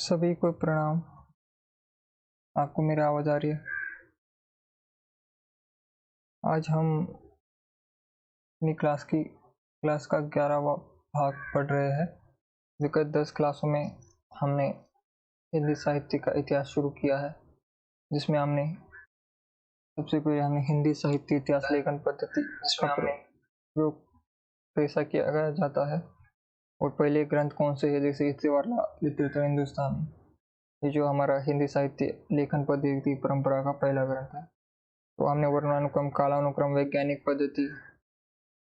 सभी को प्रणाम। आपको मेरी आवाज़ आ रही है? आज हम अपनी क्लास का 11वां भाग पढ़ रहे हैं। विगत 10 क्लासों में हमने हिंदी साहित्य का इतिहास शुरू किया है, जिसमें हमने सबसे पहले हिंदी साहित्य इतिहास लेखन पद्धति का प्रयोग कैसा किया जाता है और पहले ग्रंथ कौन से है, जैसे इतिवाला लिटरेचर हिंदुस्तान, ये जो हमारा हिंदी साहित्य लेखन पद्धति परंपरा का पहला ग्रंथ है। तो हमने वर्णानुक्रम, कालानुक्रम, वैज्ञानिक पद्धति,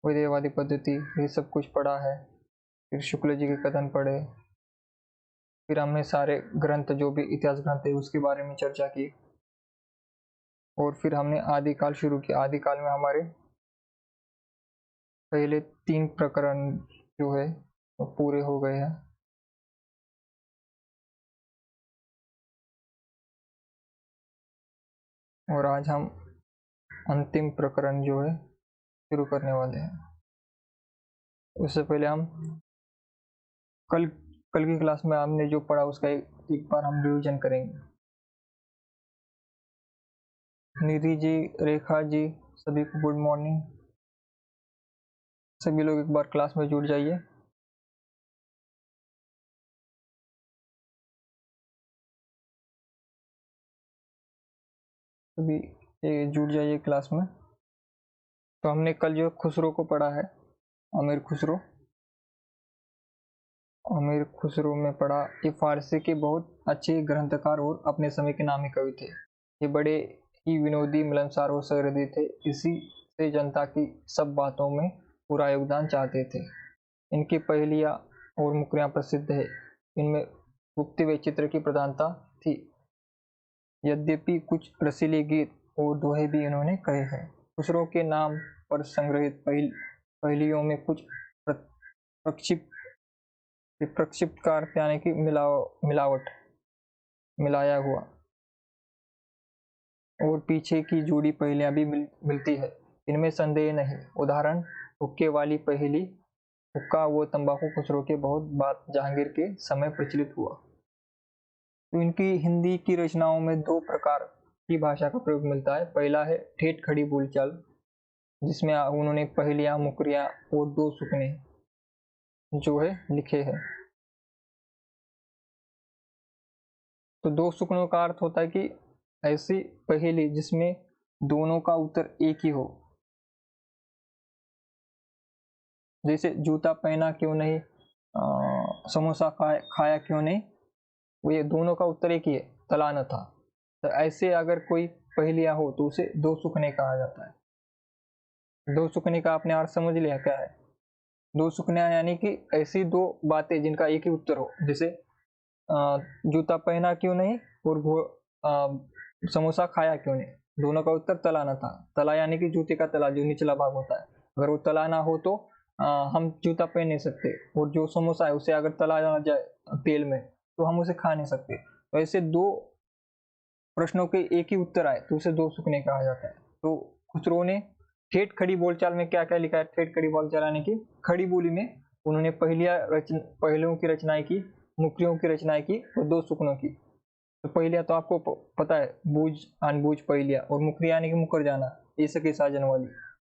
विधेयवादी पद्धति, ये सब कुछ पढ़ा है। फिर शुक्ल जी के कथन पढ़े। फिर हमने सारे ग्रंथ, जो भी इतिहास ग्रंथ है, उसके बारे में चर्चा की। और फिर हमने आदिकाल शुरू किया। आदिकाल में हमारे पहले 3 प्रकरण जो है वो पूरे हो गए हैं। और आज हम अंतिम प्रकरण जो है शुरू करने वाले हैं। उससे पहले हम कल की क्लास में हमने जो पढ़ा उसका एक बार हम रिवीजन करेंगे। निधि जी, रेखा जी, सभी को गुड मॉर्निंग। सभी लोग एक बार क्लास में जुड़ जाइए। सभी जुड़ जाइए क्लास में। तो हमने कल जो खुसरो को पढ़ा है, अमीर खुसरो में पढ़ा। ये फारसी के बहुत अच्छे ग्रंथकार और अपने समय के नामी कवि थे। ये बड़े ही विनोदी, मिलनसार और सहृदय थे। इसी से जनता की सब बातों में पूरा योगदान चाहते थे। इनकी पहेलियाँ और मुकरियाँ प्रसिद्ध है। इनमें उक्ति व चित्र की प्रधानता थी। यद्यपि कुछ रसीले गीत और दोहे भी इन्होंने कहे हैं। खुसरो के नाम पर संग्रहित पहेलियों में कुछ प्रक्षिप्त का अर्थ यानी कि मिलावट, मिलाया हुआ, और पीछे की जुड़ी पहेलियां भी मिलती है। इनमें संदेह नहीं। उदाहरण, हुक्के वाली पहेली। हुक्का व तंबाकू खुसरो के बहुत बात जहांगीर के समय प्रचलित हुआ। तो इनकी हिंदी की रचनाओं में 2 प्रकार की भाषा का प्रयोग मिलता है। पहला है ठेठ खड़ी बोलचाल, जिसमें उन्होंने पहेलियां, मुकरियां और 2 सुकने जो है लिखे हैं। तो 2 सुकनों का अर्थ होता है कि ऐसी पहेली जिसमें दोनों का उत्तर एक ही हो। जैसे जूता पहना क्यों नहीं, समोसा खाया क्यों नहीं, वो ये दोनों का उत्तर एक ही है, तला न था। तो ऐसे अगर कोई पहेलियां हो तो उसे 2 सुकने कहा जाता है। 2 सुकने का आपने अर्थ समझ लिया क्या है? 2 सुकने यानी कि ऐसी 2 बातें जिनका एक ही उत्तर हो। जैसे जूता पहना क्यों नहीं और समोसा खाया क्यों नहीं, दोनों का उत्तर तला न था। तला यानी कि जूते का तला, जो निचला भाग होता है। अगर वो तला ना हो तो हम जूता पहन नहीं सकते। और जो समोसा है उसे अगर तला ना जाए तेल में तो हम उसे खा नहीं सकते। तो ऐसे 2 प्रश्नों के एक ही उत्तर आए तो उसे 2 सुकने कहा जाता है। तो खुसरो ने ठेठ खड़ी बोलचाल में क्या क्या लिखा है? ठेठ खड़ी बोलचाल यानी कि खड़ी बोली में उन्होंने पहेलियों की रचनाएं की, मुकरियों की रचनाएं की और 2 सुकनों की। तो पहेलियां तो आपको पता है, बूझ अनबूझ पहेलियां, और मुकरियां यानी कि मुकर जाना, ऐसे के साजन वाली।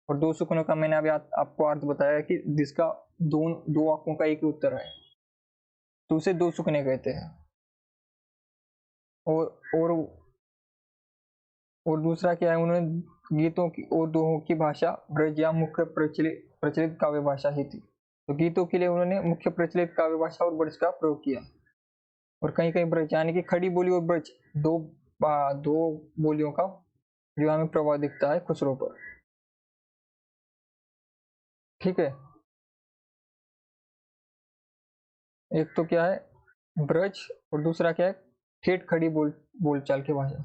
और 2 सुकनों का मैंने अभी आपको अर्थ बताया कि जिसका 2 अंकों का एक ही उत्तर है, तो उसे 2 सुकने कहते हैं। और दूसरा क्या है, उन्होंने गीतों की और दोहों की भाषा ब्रज या मुख्य प्रचलित काव्य भाषा ही थी। तो गीतों के लिए उन्होंने मुख्य प्रचलित काव्य भाषा और ब्रज का प्रयोग किया। और कहीं कहीं ब्रज यानी कि खड़ी बोली और ब्रज, दो बोलियों का जो हमें प्रभाव दिखता है खुसरो पर। ठीक है, एक तो क्या है ब्रज और दूसरा क्या है ठेठ खड़ी बोलचाल की भाषा।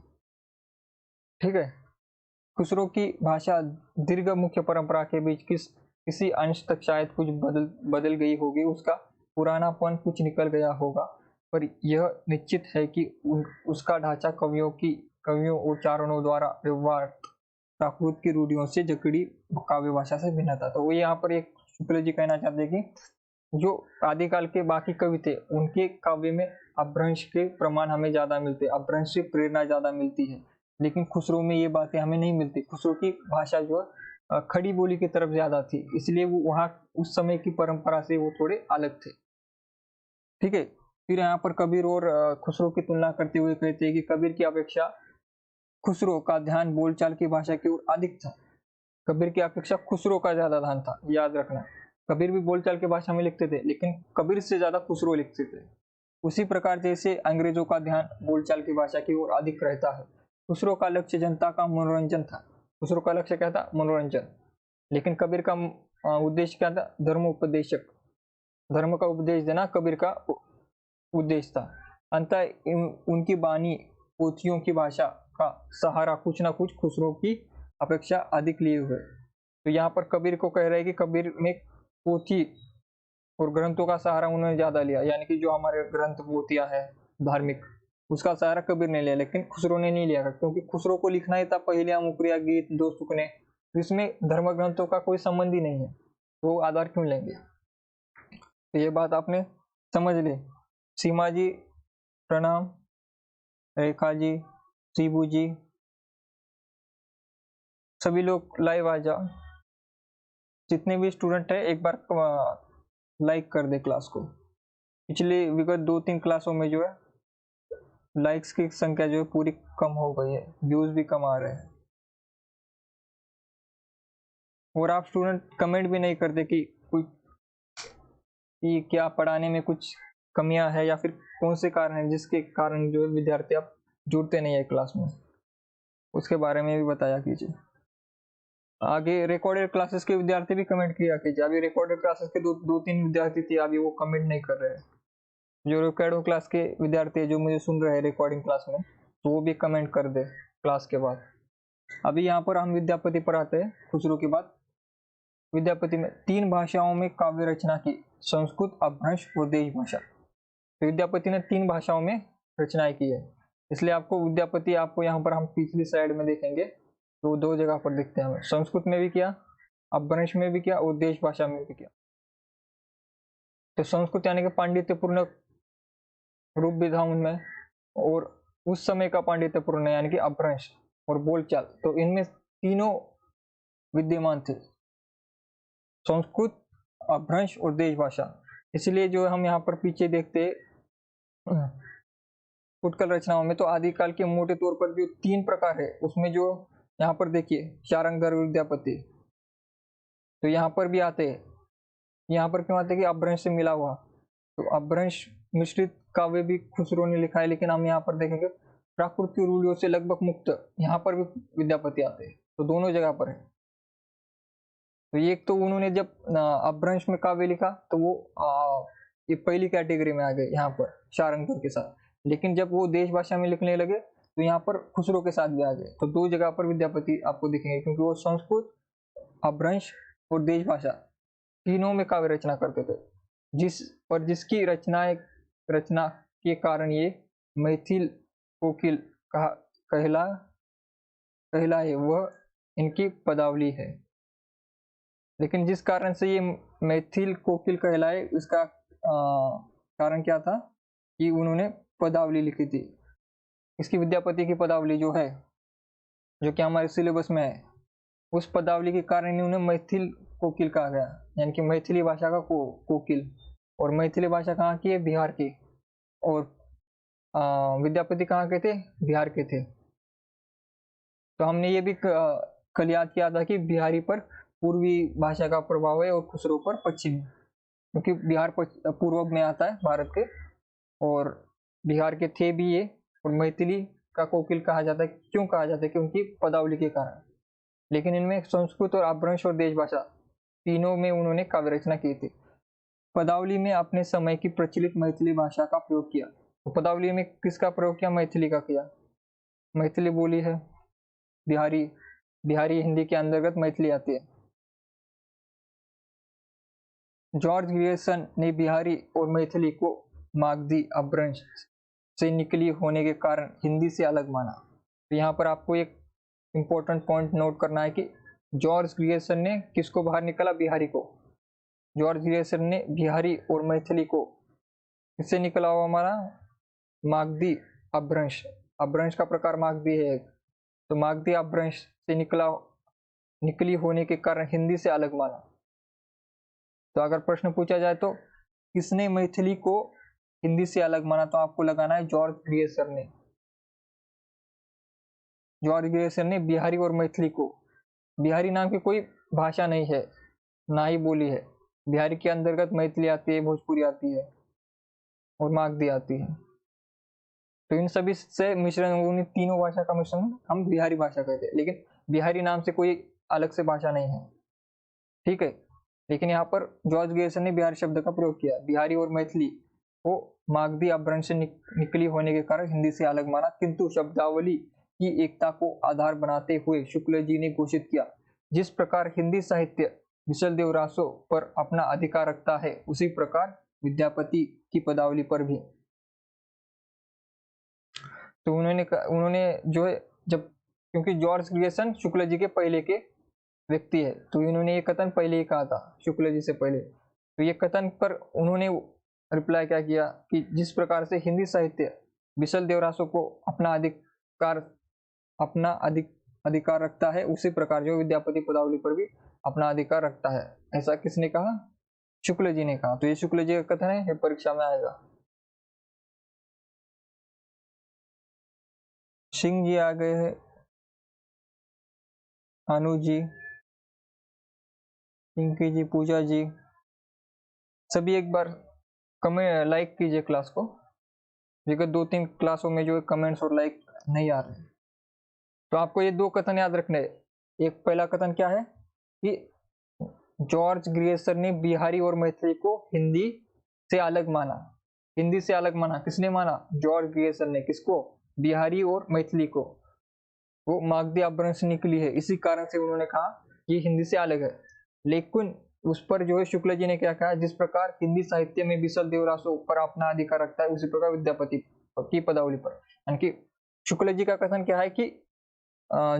ठीक है, खुसरो की भाषा दीर्घ मुख्य परंपरा के बीच किसी अंश तक शायद कुछ बदल गई होगी। उसका पुरानापन कुछ निकल गया होगा, पर यह निश्चित है कि उसका ढांचा कवियों और चारणों द्वारा व्यवहार प्राकृत की रूढ़ियों से जकड़ी काव्य भाषा से भिन्न था। तो वो यहाँ पर एक शुक्ल जी कहना चाहते हैं कि जो आदिकाल के बाकी कवि थे उनके काव्य में अपभ्रंश के प्रमाण हमें ज्यादा मिलते, अपभ्रंश से प्रेरणा ज्यादा मिलती है, लेकिन खुसरो में ये बातें हमें नहीं मिलती। खुसरो की भाषा जो है खड़ी बोली की तरफ ज्यादा थी, इसलिए वो वहाँ उस समय की परंपरा से वो थोड़े अलग थे। ठीक है, फिर यहाँ पर कबीर और खुसरो की तुलना करते हुए कहते हैं कि कबीर की अपेक्षा खुसरो का ध्यान बोलचाल की भाषा की ओर अधिक था। कबीर की अपेक्षा खुसरो का ज्यादा ध्यान था, याद रखना। कबीर भी बोलचाल की भाषा में लिखते थे, लेकिन कबीर से ज्यादा खुसरो लिखते थे। उसी प्रकार जैसे अंग्रेजों का ध्यान बोलचाल की भाषा की ओर अधिक रहता है, खुसरो का लक्ष्य जनता का मनोरंजन था। खुसरो का लक्ष्य क्या था? मनोरंजन। लेकिन कबीर का उद्देश्य क्या था? धर्मोपदेशक, धर्म का उपदेश देना कबीर का उद्देश्य था। अंततः उनकी बानी पोथियों की भाषा का सहारा कुछ ना कुछ खुसरो की अपेक्षा अधिक लिए हुए। तो यहाँ पर कबीर को कह रहे हैं कि कबीर में पोथी और ग्रंथों का सहारा उन्होंने ज्यादा लिया, यानी कि जो हमारे ग्रंथ पोथियां है धार्मिक, उसका सहारा कबीर ने लिया, लेकिन खुसरो ने नहीं लिया, क्योंकि खुसरो को लिखना ही था पहेलियां, मुकरिया, गीत, दो सुकने, तो इसमें धर्म ग्रंथों का कोई संबंध ही नहीं है, तो आधार क्यों लेंगे। तो ये बात आपने समझ ली। सीमा जी प्रणाम, रेखा जी, शिबू जी, सभी लोग लाइव आ जाओ। जितने भी स्टूडेंट है एक बार लाइक कर दे क्लास को। पिछले विगत 2-3 क्लासों में जो है लाइक्स की संख्या जो है पूरी कम हो गई है, व्यूज भी कम आ रहे हैं, और आप स्टूडेंट कमेंट भी नहीं करते कि कुछ कि क्या पढ़ाने में कुछ कमियां है या फिर कौन से कारण है जिसके कारण जो है विद्यार्थी आप जुड़ते नहीं है क्लास में, उसके बारे में भी बताया कीजिए। आगे रिकॉर्डेड क्लासेस के विद्यार्थी भी कमेंट किया कीजिए। अभी रिकॉर्डेड क्लासेस के 2-3 विद्यार्थी थे, अभी वो कमेंट नहीं कर रहे हैं। जो रिकॉर्डेड क्लास के विद्यार्थी है जो मुझे सुन रहे हैं रिकॉर्डिंग क्लास में, तो वो भी कमेंट कर दे क्लास के बाद। अभी यहाँ पर हम विद्यापति पर आते हैं। खुसरो के बाद विद्यापति में 3 भाषाओं में काव्य रचना की, संस्कृत, अपभ्रंश और देश भाषा। तो विद्यापति ने 3 भाषाओं में रचनाएं की है, इसलिए आपको विद्यापति, आपको यहाँ पर हम पिछली स्लाइड में देखेंगे तो 2 जगह पर दिखते हैं हमें, संस्कृत में भी किया, अपभ्रंश में भी किया और देश भाषा में भी किया। तो संस्कृत यानी कि पांडित्यपूर्ण रूप भी था उनमें, और उस समय का पांडित्यपूर्ण यानी कि अपभ्रंश और बोलचाल, तो इनमें तीनों विद्यमान थे, संस्कृत, अपभ्रंश और देश भाषा। इसलिए जो हम यहाँ पर पीछे देखते उत्कल रचनाओं में, तो आदिकाल के मोटे तौर पर जो 3 प्रकार है उसमें जो यहाँ पर देखिए शारंगधर विद्यापति, तो यहाँ पर भी आते हैं। यहाँ पर क्यों आते हैं कि अपभ्रंश से मिला हुआ, तो अपभ्रंश मिश्रित काव्य भी खुसरो ने लिखा है, लेकिन हम यहाँ पर देखेंगे प्राकृतिक रूढ़ियों से लगभग मुक्त, यहाँ पर भी विद्यापति आते हैं, तो दोनों जगह पर है। तो ये तो उन्होंने जब अपभ्रंश में काव्य लिखा तो वो ये पहली कैटेगरी में आ गए यहाँ पर शारंगधर के साथ, लेकिन जब वो देश भाषा में लिखने लगे तो यहाँ पर खुसरो के साथ भी आ गए। तो 2 जगह पर विद्यापति आपको दिखेंगे, क्योंकि वो संस्कृत, अपभ्रंश और देश भाषा तीनों में काव्य रचना करते थे, जिसकी रचना के कारण ये मैथिल कोकिल कहलाए वह इनकी पदावली है। लेकिन जिस कारण से ये मैथिल कोकिल कहलाए, इसका कारण क्या था कि उन्होंने पदावली लिखी थी। इसकी विद्यापति की पदावली जो है, जो कि हमारे सिलेबस में है, उस पदावली के कारण उन्हें मैथिल कोकिल कहा गया, यानी कि मैथिली भाषा का कोकिल। और मैथिली भाषा कहाँ की है? बिहार की। और विद्यापति कहाँ के थे? बिहार के थे। तो हमने ये भी कल याद किया था कि बिहारी पर पूर्वी भाषा का प्रभाव है और खुसरो पर पश्चिमी, क्योंकि बिहार पूर्व में आता है भारत के, और बिहार के थे भी ये। और मैथिली का कोकिल कहा जाता है, क्यों कहा जाता है? क्योंकि पदावली के कारण। लेकिन इनमें संस्कृत और अपभ्रंश और देश भाषा तीनों में उन्होंने काव्य रचना की थी। पदावली में अपने समय की प्रचलित मैथिली भाषा का प्रयोग किया। तो पदावली में किसका प्रयोग किया? मैथिली का किया। मैथिली बोली है, बिहारी हिंदी के अंतर्गत मैथिली आती है। जॉर्ज ग्रियर्सन ने बिहारी और मैथिली को मागधी अपभ्रंश से निकली होने के कारण हिंदी से अलग माना। तो यहाँ पर आपको एक इंपॉर्टेंट पॉइंट नोट करना है कि जॉर्ज ग्रियर्सन ने किसको बाहर निकाला? बिहारी को। जॉर्ज ग्रियर्सन ने बिहारी और मैथिली को किससे निकला हुआ हमारा मागधी अपभ्रंश, अपभ्रंश का प्रकार मागधी है, तो मागधी अपभ्रंश से निकली होने के कारण हिंदी से अलग माना। तो अगर प्रश्न पूछा जाए तो किसने मैथिली को हिंदी से अलग माना, तो आपको लगाना है जॉर्ज ग्रियर्सन ने। जॉर्ज ग्रियर्सन ने बिहारी और मैथिली को, बिहारी नाम की कोई भाषा नहीं है, ना ही बोली है। बिहारी के अंतर्गत मैथिली आती है, भोजपुरी आती है और मागधी आती है। तो इन सभी से मिश्रण, उन तीनों भाषा का मिश्रण हम बिहारी भाषा कहते हैं, लेकिन बिहारी नाम से कोई अलग से भाषा नहीं है, ठीक है। लेकिन यहाँ पर जॉर्ज ग्रियर्सन ने बिहारी शब्द का प्रयोग किया। बिहारी और मैथिली को मागधी अपभ्रंश से निकली होने के कारण हिंदी से अलग माना, किंतु शब्दावली की एकता को आधार बनाते हुए शुक्ल जी ने घोषित किया, जिस प्रकार हिंदी साहित्य विशल देव रासो पर अपना अधिकार रखता है, उसी प्रकार विद्यापति की पदावली पर भी। तो उन्होंने जो है, जब क्योंकि जॉर्ज ग्रियर्सन शुक्ल जी के पहले के व्यक्ति है, तो इन्होंने ये कथन पहले ही कहा था शुक्ल जी से पहले। तो ये कथन पर उन्होंने रिप्लाई क्या किया कि जिस प्रकार से हिंदी साहित्य विशल देवरासो को अपना अधिकार रखता है, उसी प्रकार जो विद्यापति पदावली पर भी अपना अधिकार रखता है। ऐसा किसने कहा? शुक्ल जी ने कहा। तो ये शुक्ल जी का कथन है, ये परीक्षा में आएगा। सिंह जी आ गए हैं, अनु जी, पिंकी जी, पूजा जी, सभी एक बार कमेंट लाइक कीजिए क्लास को। विगत 2-3 क्लासों में जो कमेंट्स और लाइक नहीं आ रहे, तो आपको ये 2 कथन याद रखने। एक पहला कथन क्या है कि जॉर्ज ग्रियर्सन ने बिहारी और मैथिली को हिंदी से अलग माना। हिंदी से अलग माना किसने माना? जॉर्ज ग्रियर्सन ने। किसको? बिहारी और मैथिली को। वो मागधी अपभ्रंश से निकली है, इसी कारण से उन्होंने कहा कि हिंदी से अलग है। लेकिन उस पर जो है शुक्ल जी ने क्या कहा, जिस प्रकार हिंदी साहित्य में विशल देवरासो पर अपना अधिकार रखता है, उसी प्रकार विद्यापति की पदावली पर। यानी कि शुक्ल जी का कथन क्या है कि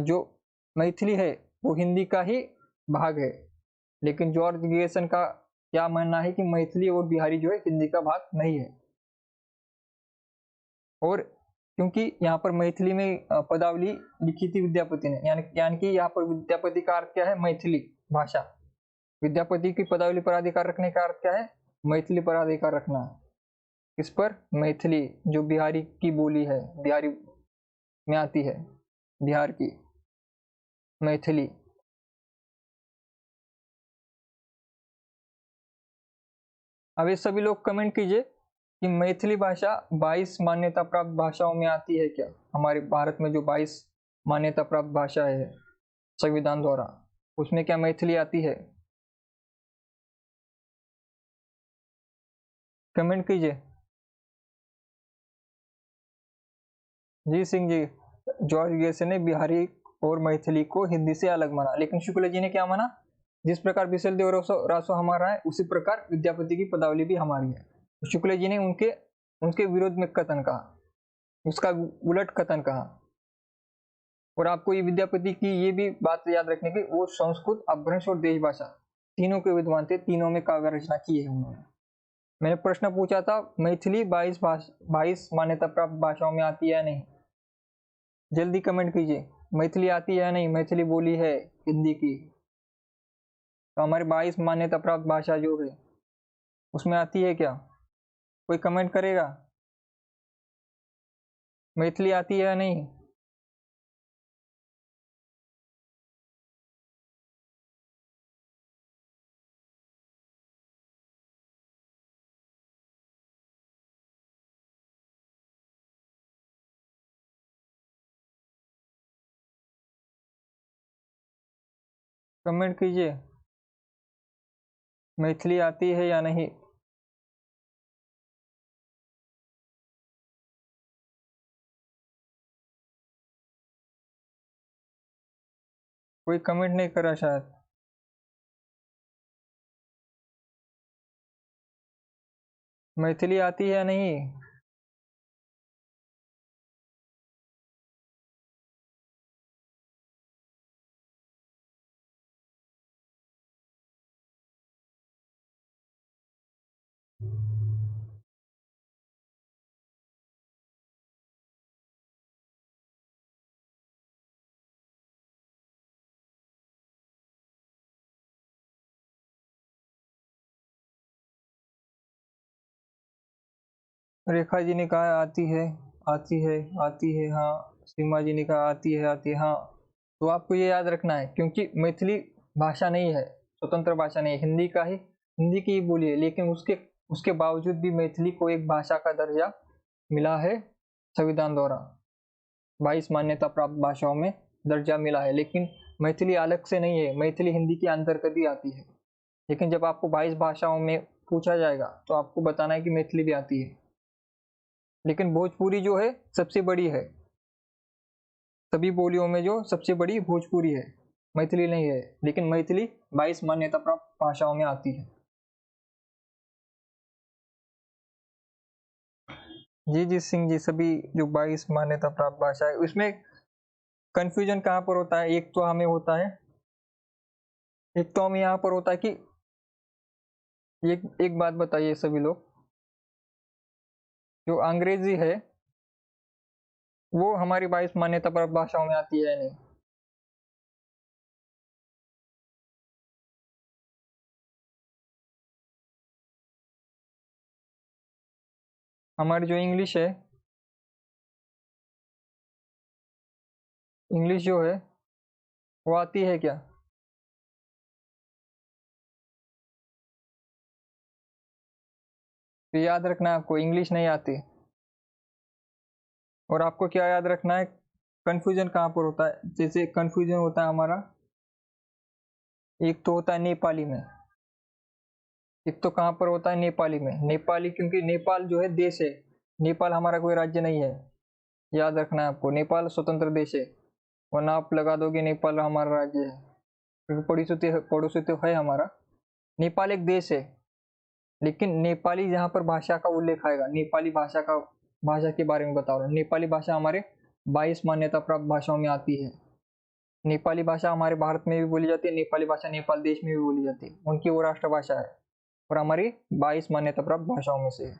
जो मैथिली है वो हिंदी का ही भाग है, लेकिन जॉर्ज ग्रियर्सन का क्या मानना है कि मैथिली और बिहारी जो है हिंदी का भाग नहीं है। और क्योंकि यहाँ पर मैथिली में पदावली लिखी थी विद्यापति ने, यानी कि यहाँ पर विद्यापति का अर्थ क्या है? मैथिली भाषा। विद्यापति की पदावली पर अधिकार रखने का अर्थ क्या है? मैथिली पर अधिकार रखना। किस पर? मैथिली, जो बिहारी की बोली है, बिहारी में आती है, बिहार की मैथिली। अब ये सभी लोग कमेंट कीजिए कि मैथिली भाषा 22 मान्यता प्राप्त भाषाओं में आती है क्या? हमारे भारत में जो 22 मान्यता प्राप्त भाषा है संविधान द्वारा, उसमें क्या मैथिली आती है? कमेंट कीजिए। जी सिंह जी, जॉर्ज ग्रियर्सन ने बिहारी और मैथिली को हिंदी से अलग माना, लेकिन शुक्ल जी ने क्या माना? जिस प्रकार विशल देव रासो हमारा है, उसी प्रकार विद्यापति की पदावली भी हमारी है। तो शुक्ल जी ने उनके विरोध में कथन कहा, उसका उलट कथन कहा। और आपको ये विद्यापति की ये भी बात याद रखने की, वो संस्कृत, अपभ्रंश और देश भाषा तीनों के विद्वान थे, तीनों में काव्य रचना की है उन्होंने। मैंने प्रश्न पूछा था मैथिली 22 मान्यता प्राप्त भाषाओं में आती है या नहीं? जल्दी कमेंट कीजिए, मैथिली आती है या नहीं? मैथिली बोली है हिंदी की, तो हमारी 22 मान्यता प्राप्त भाषा जो है उसमें आती है क्या? कोई कमेंट करेगा? मैथिली आती है या नहीं? कमेंट कीजिए, मैथिली आती है या नहीं? कोई कमेंट नहीं करा शायद। मैथिली आती है या नहीं? रेखा जी ने कहा आती है, आती है, आती है, हाँ। सीमा जी ने कहा आती है, हाँ। तो आपको ये याद रखना है, क्योंकि मैथिली भाषा नहीं है, स्वतंत्र भाषा नहीं है, हिंदी की ही बोली है, लेकिन उसके उसके बावजूद भी मैथिली को एक भाषा का दर्जा मिला है संविधान द्वारा। 22 मान्यता प्राप्त भाषाओं में दर्जा मिला है, लेकिन मैथिली अलग से नहीं है, मैथिली हिंदी के अंतर्गत ही आती है। लेकिन जब आपको 22 भाषाओं में पूछा जाएगा तो आपको बताना है कि मैथिली भी आती है। लेकिन भोजपुरी जो है सबसे बड़ी है, सभी बोलियों में जो सबसे बड़ी भोजपुरी है, मैथिली नहीं है। लेकिन मैथिली 22 मान्यता प्राप्त भाषाओं में आती है। जी सिंह जी, सभी जो 22 मान्यता प्राप्त भाषा है उसमें कंफ्यूजन कहाँ पर होता है? एक तो हमें यहाँ पर होता है कि एक बात बताइए सभी लोग, जो अंग्रेजी है वो हमारी 22 मान्यता प्राप्त भाषाओं में आती है या नहीं? हमारी जो इंग्लिश जो है वो आती है क्या? तो याद रखना है आपको, इंग्लिश नहीं आती। और आपको क्या याद रखना है, कंफ्यूजन कहाँ पर होता है? जैसे कंफ्यूजन होता है हमारा, एक तो होता है नेपाली में, एक तो कहाँ पर होता है नेपाली में। नेपाली क्योंकि नेपाल जो है देश है, नेपाल हमारा कोई राज्य नहीं है। याद रखना है आपको, नेपाल स्वतंत्र देश है, वरना आप लगा दोगे नेपाल हमारा राज्य है, क्योंकि पड़ोसी तो है हमारा। नेपाल एक देश है, लेकिन नेपाली जहाँ पर भाषा का उल्लेख आएगा, भाषा के बारे में बता रहा हूँ। नेपाली भाषा हमारे 22 मान्यता प्राप्त भाषाओं में आती है। नेपाली भाषा हमारे भारत में भी बोली जाती है, नेपाली भाषा नेपाल देश में भी बोली जाती है, उनकी वो राष्ट्रभाषा है और हमारी 22 मान्यता प्राप्त भाषाओं में से है।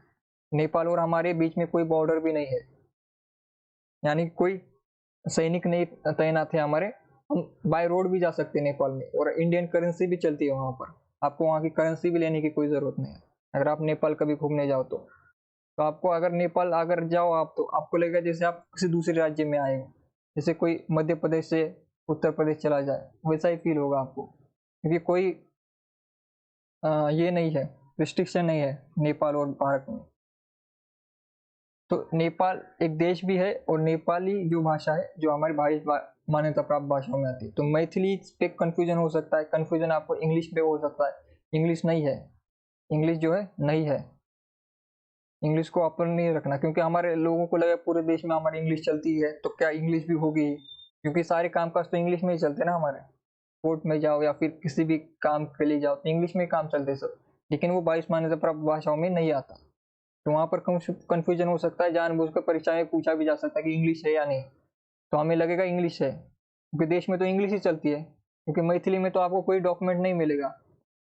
नेपाल और हमारे बीच में कोई बॉर्डर भी नहीं है, यानी कोई सैनिक नहीं तैनात है हमारे, हम बाय रोड भी जा सकते हैं नेपाल में, और इंडियन करेंसी भी चलती है वहाँ पर। आपको वहाँ की करेंसी भी लेने की कोई ज़रूरत नहीं है अगर आप नेपाल कभी घूमने जाओ तो आपको अगर नेपाल अगर जाओ आप, तो आपको लगेगा जैसे आप किसी दूसरे राज्य में आए हो, जैसे कोई मध्य प्रदेश से उत्तर प्रदेश चला जाए, वैसा ही फील होगा आपको, क्योंकि कोई ये नहीं है, रिस्ट्रिक्शन नहीं है नेपाल और भारत में। तो नेपाल एक देश भी है, और नेपाली जो भाषा है जो हमारी मान्यता प्राप्त भाषाओं में आती है। तो मैथिली पे कंफ्यूजन हो सकता है, कंफ्यूजन आपको इंग्लिश पे हो सकता है, इंग्लिश नहीं है, इंग्लिश जो है नहीं है। इंग्लिश को अपन नहीं रखना, क्योंकि हमारे लोगों को लगा पूरे देश में हमारी इंग्लिश चलती है तो क्या इंग्लिश भी होगी, क्योंकि सारे कामकाज तो इंग्लिश में ही चलते ना हमारे। कोर्ट में जाओ या फिर किसी भी काम के लिए जाओ तो इंग्लिश में काम चलते सब, लेकिन वो 22 मान्यता प्राप्त भाषाओं में नहीं आता। तो वहां पर कंफ्यूजन हो सकता है, जानबूझकर परीक्षा में पूछा भी जा सकता है कि इंग्लिश है या नहीं, तो हमें लगेगा इंग्लिश है, क्योंकि देश में तो इंग्लिश ही चलती है। क्योंकि मैथिली में तो आपको कोई डॉक्यूमेंट नहीं मिलेगा,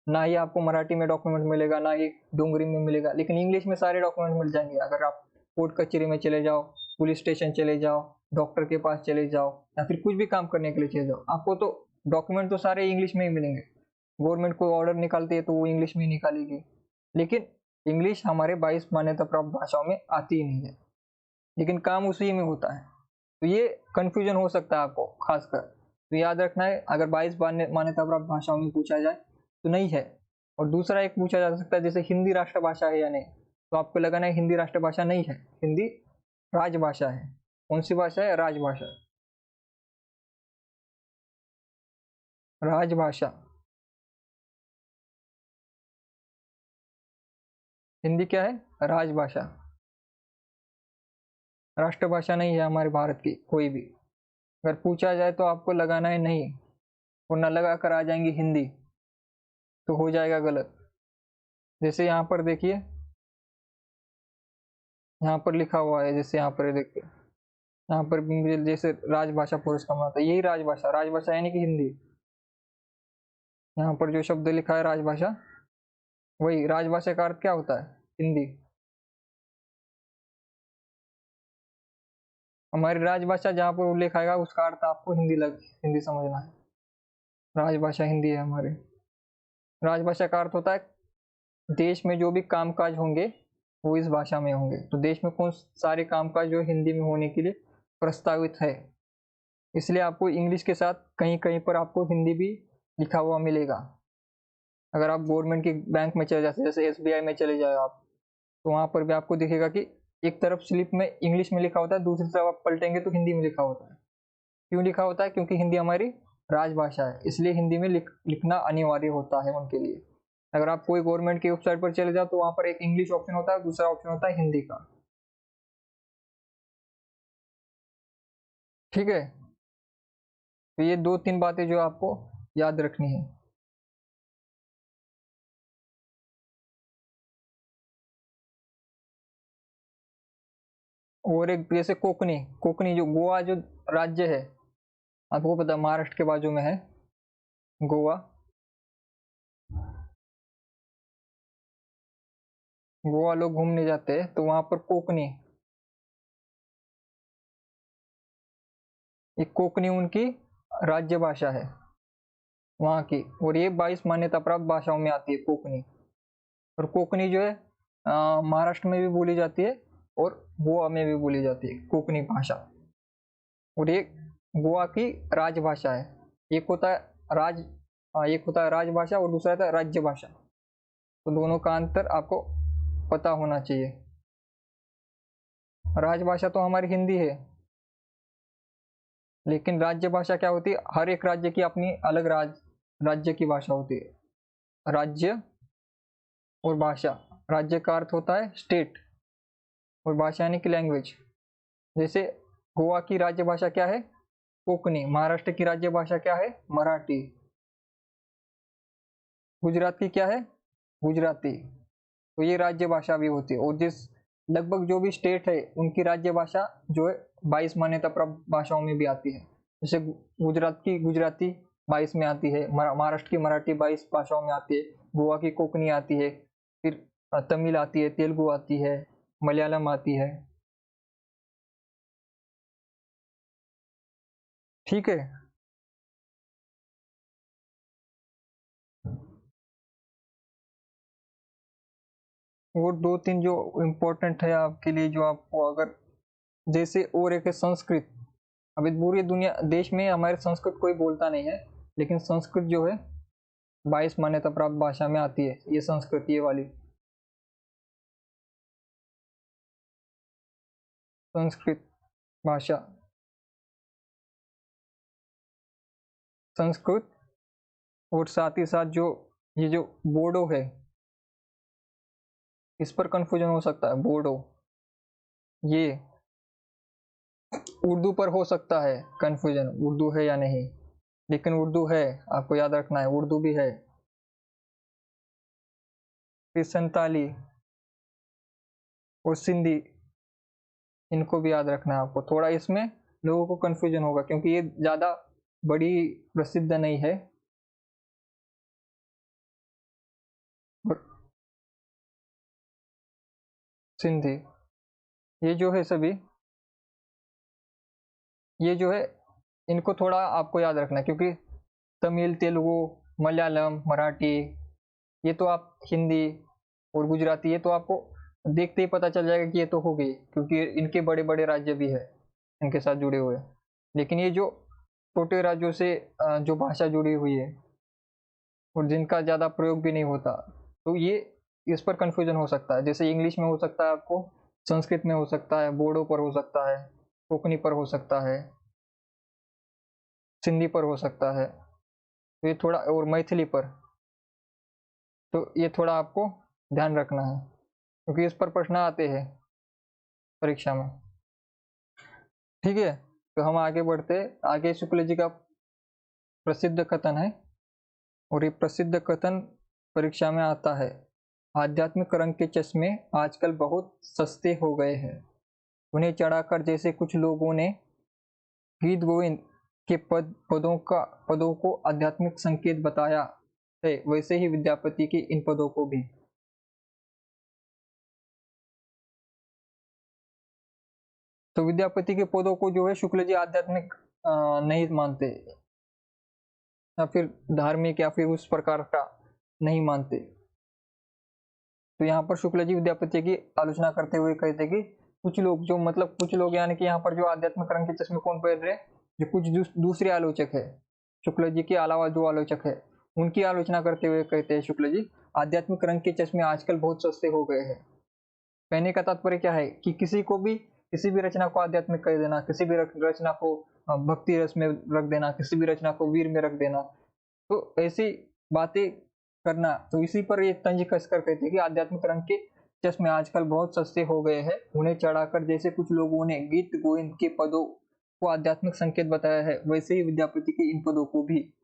ना ही आपको मराठी में डॉक्यूमेंट मिलेगा, ना ही डोंगरी में मिलेगा, लेकिन इंग्लिश में सारे डॉक्यूमेंट मिल जाएंगे। अगर आप कोर्ट कचहरी में चले जाओ, पुलिस स्टेशन चले जाओ, डॉक्टर के पास चले जाओ, या फिर कुछ भी काम करने के लिए चले जाओ, आपको तो डॉक्यूमेंट तो सारे इंग्लिश में ही मिलेंगे। गवर्नमेंट कोई ऑर्डर निकालती है तो वो इंग्लिश में ही निकालेगी। लेकिन इंग्लिश हमारे 22 मान्यता प्राप्त भाषाओं में आती ही नहीं है, लेकिन काम उसी में होता है। तो ये कंफ्यूजन हो सकता है आपको खासकर, तो याद रखना है, अगर 22 मान्यता प्राप्त भाषाओं में पूछा जाए तो नहीं है। और दूसरा एक पूछा जा सकता है जैसे हिंदी राष्ट्रभाषा है या नहीं, तो आपको लगाना है हिंदी राष्ट्रभाषा नहीं है, हिंदी राजभाषा है। कौन सी भाषा है? राजभाषा, राजभाषा। हिंदी क्या है? राजभाषा, राष्ट्रभाषा नहीं है हमारे भारत की कोई भी। अगर पूछा जाए तो आपको लगाना है नहीं, और न लगा कर आ जाएंगी हिंदी, तो हो जाएगा गलत। जैसे यहाँ पर देखिए, यहाँ पर लिखा हुआ है, जैसे यहाँ पर देखिए, यहाँ पर भी मुझे जैसे राजभाषा पुरस्कार मिलता है, यही राजभाषा, राजभाषा यानी कि हिंदी। यहाँ पर जो शब्द लिखा है राजभाषा, वही राजभाषा का अर्थ क्या होता है? हिंदी। हमारी राजभाषा जहाँ पर उल्लेख आएगा उसका अर्थ आपको हिंदी समझना है। राजभाषा हिंदी है हमारी। राजभाषा का अर्थ होता है देश में जो भी कामकाज होंगे वो इस भाषा में होंगे। तो देश में कौन सारे कामकाज जो हिंदी में होने के लिए प्रस्तावित है। इसलिए आपको इंग्लिश के साथ कहीं कहीं पर आपको हिंदी भी लिखा हुआ मिलेगा। अगर आप गवर्नमेंट के बैंक में चले जाते, जैसे SBI में चले जाए आप, तो वहाँ पर भी आपको दिखेगा कि एक तरफ स्लिप में इंग्लिश में लिखा होता है, दूसरी तरफ आप पलटेंगे तो हिंदी में लिखा होता है। क्यों लिखा होता है? क्योंकि हिंदी हमारी राजभाषा है, इसलिए हिंदी में लिखना अनिवार्य होता है उनके लिए। अगर आप कोई गवर्नमेंट की वेबसाइट पर चले जाओ तो वहाँ पर एक इंग्लिश ऑप्शन होता है, दूसरा ऑप्शन होता है हिंदी का। ठीक है, तो ये 2-3 बातें जो आपको याद रखनी है। और एक जैसे कोकणी, कोकणी जो गोवा जो राज्य है, आपको पता है महाराष्ट्र के बाजू में है गोवा। गोवा लोग घूमने जाते हैं तो वहां पर कोकणी, ये कोकणी उनकी राज्य भाषा है वहाँ की, और ये 22 मान्यता प्राप्त भाषाओं में आती है कोकणी। और कोकणी जो है महाराष्ट्र में भी बोली जाती है और गोवा में भी बोली जाती है कोकणी भाषा। और ये गोवा की राजभाषा है। एक होता है एक होता है राजभाषा और दूसरा होता है राज्य भाषा। तो दोनों का अंतर आपको पता होना चाहिए। राजभाषा तो हमारी हिंदी है, लेकिन राज्य भाषा क्या होती है? हर एक राज्य की अपनी अलग राज्य की भाषा होती है। राज्य और भाषा, राज्य का अर्थ होता है स्टेट और भाषा यानी कि लैंग्वेज। जैसे गोवा की राज्य भाषा क्या है? कोंकणी। महाराष्ट्र की राज्य भाषा क्या है? मराठी। गुजरात की क्या है? गुजराती। तो ये राज्य भाषा भी होती है। और जिस लगभग जो भी स्टेट है उनकी राज्य भाषा जो है 22 मान्यता प्राप्त भाषाओं में भी आती है। जैसे गुजरात की गुजराती 22 में आती है, महाराष्ट्र की मराठी 22 भाषाओं में आती है, गोवा की कोंकणी आती है, फिर तमिल आती है, तेलुगु आती है, मलयालम आती है। ठीक है। और 2-3 जो इम्पोर्टेंट है आपके लिए, जो आपको अगर जैसे, और एक है संस्कृत। अभी पूरी दुनिया देश में हमारे संस्कृत कोई बोलता नहीं है, लेकिन संस्कृत जो है 22 मान्यता प्राप्त भाषा में आती है। ये संस्कृत, ये वाली संस्कृत भाषा, संस्कृत। और साथ ही साथ जो ये जो बोडो है, इस पर कंफ्यूजन हो सकता है। बोडो ये उर्दू पर हो सकता है कंफ्यूजन, उर्दू है या नहीं, लेकिन उर्दू है, आपको याद रखना है, उर्दू भी है। फिर संताली और सिंधी, इनको भी याद रखना है आपको। थोड़ा इसमें लोगों को कंफ्यूजन होगा क्योंकि ये ज़्यादा बड़ी प्रसिद्ध नहीं है। और सिंधी, ये जो है सभी, ये जो है इनको थोड़ा आपको याद रखना है, क्योंकि तमिल, तेलुगु, मलयालम, मराठी, ये तो आप हिंदी और गुजराती, ये तो आपको देखते ही पता चल जाएगा कि ये तो हो गई, क्योंकि इनके बड़े बड़े राज्य भी है इनके साथ जुड़े हुए। लेकिन ये जो छोटे राज्यों से जो भाषा जुड़ी हुई है और जिनका ज़्यादा प्रयोग भी नहीं होता, तो ये इस पर कंफ्यूजन हो सकता है। जैसे इंग्लिश में हो सकता है आपको, संस्कृत में हो सकता है, बोडो पर हो सकता है, कोंकणी पर हो सकता है, सिंधी पर हो सकता है, तो ये थोड़ा, और मैथिली पर, तो ये थोड़ा आपको ध्यान रखना है क्योंकि इस पर प्रश्न आते हैं परीक्षा में। ठीक है, तो हम आगे बढ़ते। आगे शुक्ल जी का प्रसिद्ध कथन है, और ये प्रसिद्ध कथन परीक्षा में आता है। आध्यात्मिक रंग के चश्मे आजकल बहुत सस्ते हो गए हैं, उन्हें चढ़ाकर जैसे कुछ लोगों ने गीत गोविंद के पदों को आध्यात्मिक संकेत बताया है, वैसे ही विद्यापति के इन पदों को भी। तो विद्यापति के पदों को जो है शुक्ल जी आध्यात्मिक नहीं मानते, या फिर धार्मिक, या फिर उस प्रकार का नहीं मानते। तो यहाँ पर शुक्ल जी विद्यापति की आलोचना करते हुए कहते कि कुछ लोग जो मतलब कुछ लोग यानी कि यहाँ पर जो आध्यात्मिक रंग के चश्मे कौन पहन रहे, जो कुछ दूसरे आलोचक है, शुक्ल जी के अलावा जो आलोचक है उनकी आलोचना करते हुए कहते हैं शुक्ल जी, आध्यात्मिक रंग के चश्मे आजकल बहुत सस्ते हो गए हैं। कहने का तात्पर्य क्या है कि किसी को भी किसी भी रचना को आध्यात्मिक कर देना, किसी भी रचना को भक्ति रस में रख देना, किसी भी रचना को वीर में रख देना, तो ऐसी बातें करना, तो इसी पर ये तंज कसकर कहते हैं कि आध्यात्मिक रंग के चश्मे आजकल बहुत सस्ते हो गए हैं, उन्हें चढ़ाकर जैसे कुछ लोगों ने गीत गोविंद के पदों को आध्यात्मिक संकेत बताया है, वैसे ही विद्यापति के इन पदों को भी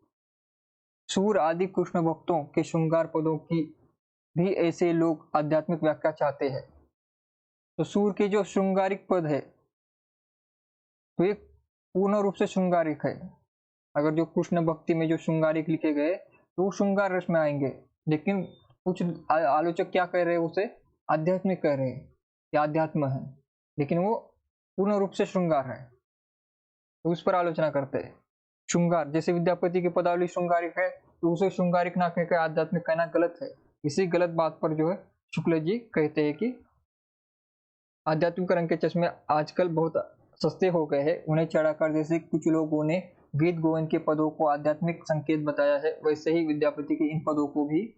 सूर आदि कृष्ण भक्तों के श्रृंगार पदों की भी ऐसे लोग आध्यात्मिक व्याख्या चाहते हैं। तो सूर के जो श्रृंगारिक पद है तो ये पूर्ण रूप से श्रृंगारिक है। अगर जो कृष्ण भक्ति में जो श्रृंगारिक लिखे गए तो वो श्रृंगार रस में आएंगे, लेकिन कुछ आलोचक क्या कह रहे हैं, उसे आध्यात्मिक कह रहे हैं या अध्यात्म है, लेकिन वो पूर्ण रूप से श्रृंगार है, तो उस पर आलोचना करते हैं। श्रृंगार जैसे विद्यापति की पदावली श्रृंगारिक है तो उसे श्रृंगारिक ना कहकर आध्यात्मिक कहना गलत है। इसी गलत बात पर जो है शुक्ल जी कहते हैं कि आध्यात्मिक रंग के चश्मे आजकल बहुत सस्ते हो गए हैं, उन्हें चढ़ाकर जैसे कुछ लोगों ने गीत गोविंद के पदों को आध्यात्मिक संकेत बताया है, वैसे ही विद्यापति के इन पदों को भी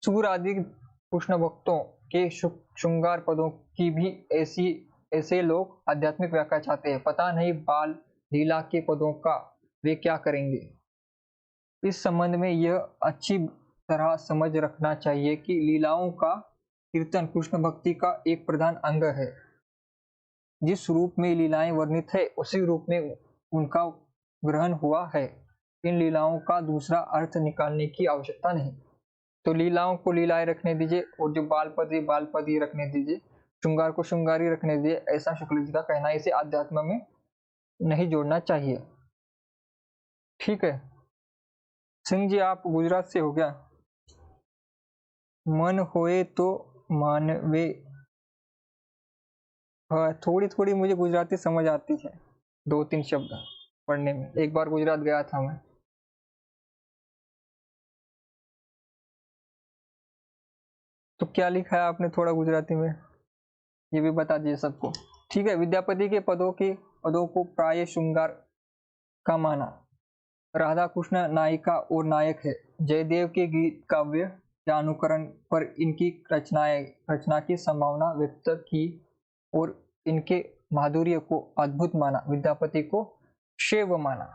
सूर आदि कृष्ण भक्तों के श्रृंगार पदों की भी ऐसे लोग आध्यात्मिक व्याख्या चाहते हैं। पता नहीं बाल लीला के पदों का वे क्या करेंगे। इस संबंध में यह अच्छी तरह समझ रखना चाहिए कि लीलाओं का कीर्तन कृष्ण भक्ति का एक प्रधान अंग है। जिस रूप में लीलाएं वर्णित है उसी रूप में उनका ग्रहण हुआ है, इन लीलाओं का दूसरा अर्थ निकालने की आवश्यकता नहीं। तो लीलाओं को लीलाएं रखने दीजिए और जो बालपद ही रखने दीजिए, श्रृंगार को श्रृंगार ही रखने दीजिए, ऐसा शुक्ल जी का कहना है। इसे अध्यात्म में नहीं जोड़ना चाहिए। ठीक है सिंह जी, आप गुजरात से हो क्या? मन होए तो मानवे। हाँ, थोड़ी थोड़ी मुझे गुजराती समझ आती है, 2-3 शब्द पढ़ने में। एक बार गुजरात गया था मैं। तो क्या लिखा है आपने थोड़ा गुजराती में, ये भी बता दीजिए सबको। ठीक है, विद्यापति के पदों को प्राय श्रृंगार का माना। राधा कृष्ण नायिका और नायक है। जयदेव के गीत काव्य या अनुकरण पर इनकी रचना की संभावना व्यक्त की और इनके माधुर्य को अद्भुत माना। विद्यापति को शिव माना।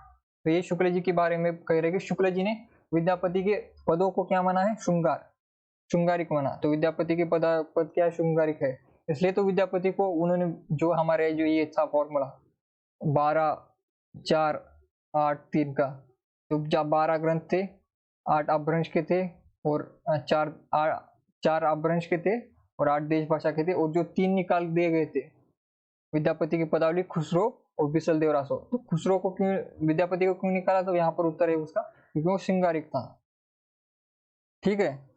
तो ये शुक्ल जी के बारे में कह रहे कि शुक्ल जी ने विद्यापति के पदों को क्या माना है, श्रृंगारिक माना। तो विद्यापति के पद क्या श्रृंगारिक है, इसलिए तो विद्यापति को उन्होंने जो हमारे जो ये था फॉर्मूला 12-4-8-3 का, तो जब 12 ग्रंथ थे, 8 अपभ्रंश के थे और 4 अपभ्रंश के थे और 8 देश भाषा के थे, और जो 3 निकाल दिए गए थे विद्यापति की पदावली, खुसरो और बिसल देव रासो। तो खुसरो को क्यों, विद्यापति को क्यों निकाला, तो यहाँ पर उत्तर है उसका क्योंकि वो श्रृंगारिक था। ठीक है,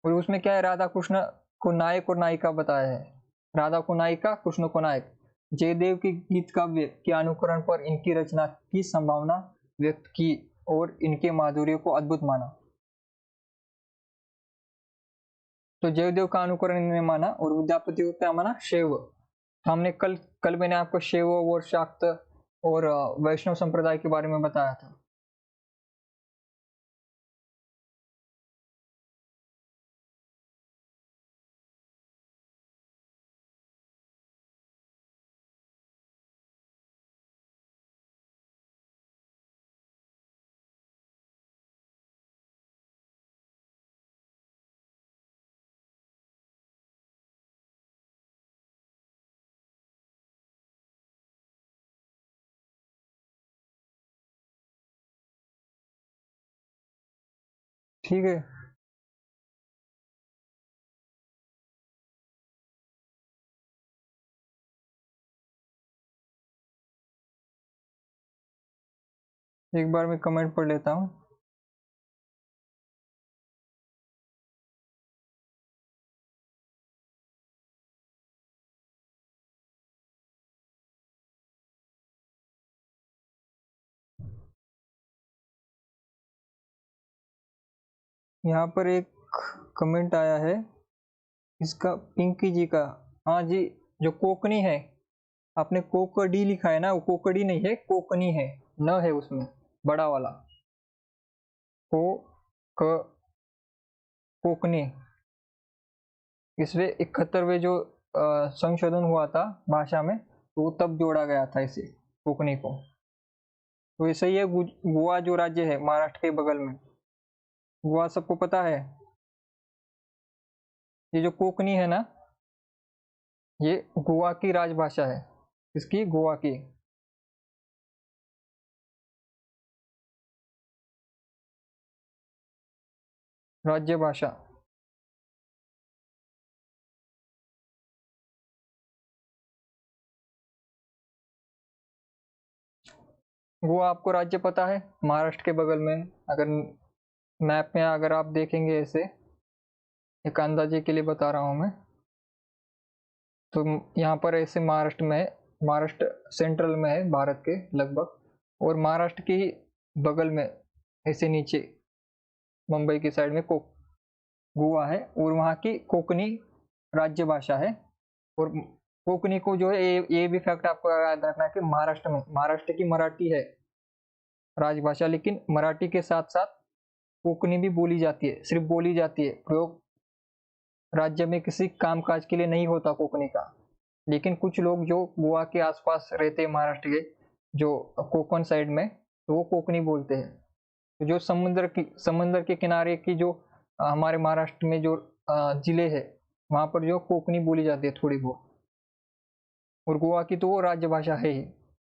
और उसमें क्या है, राधा कृष्ण को नायक और नायिका बताया है। राधा को नायिका, कृष्ण को नायक। जयदेव के गीत काव्य के अनुकरण पर इनकी रचना की संभावना व्यक्त की और इनके माधुर्य को अद्भुत माना। तो जयदेव का अनुकरण इन्होंने माना और विद्यापति को क्या माना, शैव। हमने कल मैंने आपको शैव और शाक्त और वैष्णव संप्रदाय के बारे में बताया था। ठीक है, एक बार मैं कमेंट पढ़ लेता हूँ। यहाँ पर एक कमेंट आया है, इसका पिंकी जी का, हाँ जी, जो कोकनी है, आपने कोकड़ी लिखा है ना, वो कोकड़ी नहीं है, कोकनी है, न है उसमें बड़ा वाला, को क कोकनी। इसमें 71वें जो संशोधन हुआ था भाषा में, तो तब जोड़ा गया था इसे, कोकनी को। तो ऐसे ही है गोवा जो राज्य है महाराष्ट्र के बगल में, गोवा सबको पता है। ये जो कोकनी है ना, ये गोवा की राजभाषा है। इसकी गोवा की राज्य भाषा। गोवा आपको राज्य पता है, महाराष्ट्र के बगल में। अगर मैप में अगर आप देखेंगे, ऐसे एक अंदाजे के लिए बता रहा हूँ मैं, तो यहाँ पर ऐसे महाराष्ट्र में है, महाराष्ट्र सेंट्रल में है भारत के लगभग, और महाराष्ट्र के ही बगल में ऐसे नीचे मुंबई की साइड में गोवा है, और वहाँ की कोकनी राज्य भाषा है। और कोकनी को जो है, ये भी फैक्ट आपको याद रखना है कि महाराष्ट्र में, महाराष्ट्र की मराठी है राजभाषा, लेकिन मराठी के साथ साथ कोकनी भी बोली जाती है, सिर्फ बोली जाती है, प्रयोग राज्य में किसी कामकाज के लिए नहीं होता कोकनी का। लेकिन कुछ लोग जो गोवा के आसपास रहते हैं महाराष्ट्र के, जो कोकण साइड में, तो वो कोकनी बोलते हैं। तो जो समुद्र के किनारे की जो हमारे महाराष्ट्र में जो जिले है, वहाँ पर जो कोकनी बोली जाती है थोड़ी बहुत, और गोवा की तो वो राज्य भाषा है ही।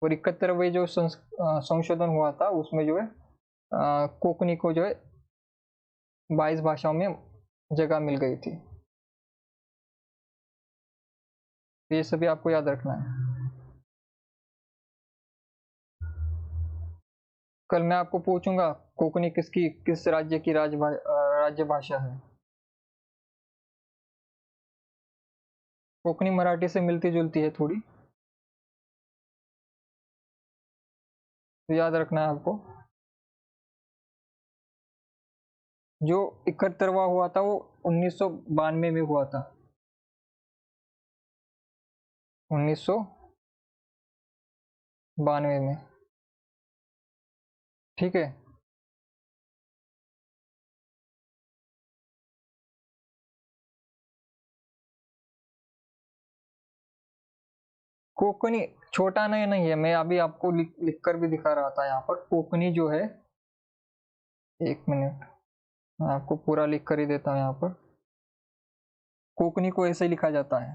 और 71वें जो संशोधन हुआ था, उसमें जो है कोकनी को जो है 22 भाषाओं में जगह मिल गई थी। तो ये सभी आपको याद रखना है। कल मैं आपको पूछूंगा कोकनी किस राज्य की राज्य भाषा है। कोकनी मराठी से मिलती जुलती है थोड़ी, तो याद रखना है आपको। जो 71वां हुआ था वो 1992 में हुआ था, 1992 में। ठीक है। कोकनी छोटा नहीं है, मैं अभी आपको लिख कर भी दिखा रहा था यहाँ पर। कोकनी जो है, एक मिनट, मैं आपको पूरा लिख कर ही देता हूँ यहाँ पर। कोकनी को ऐसे लिखा जाता है,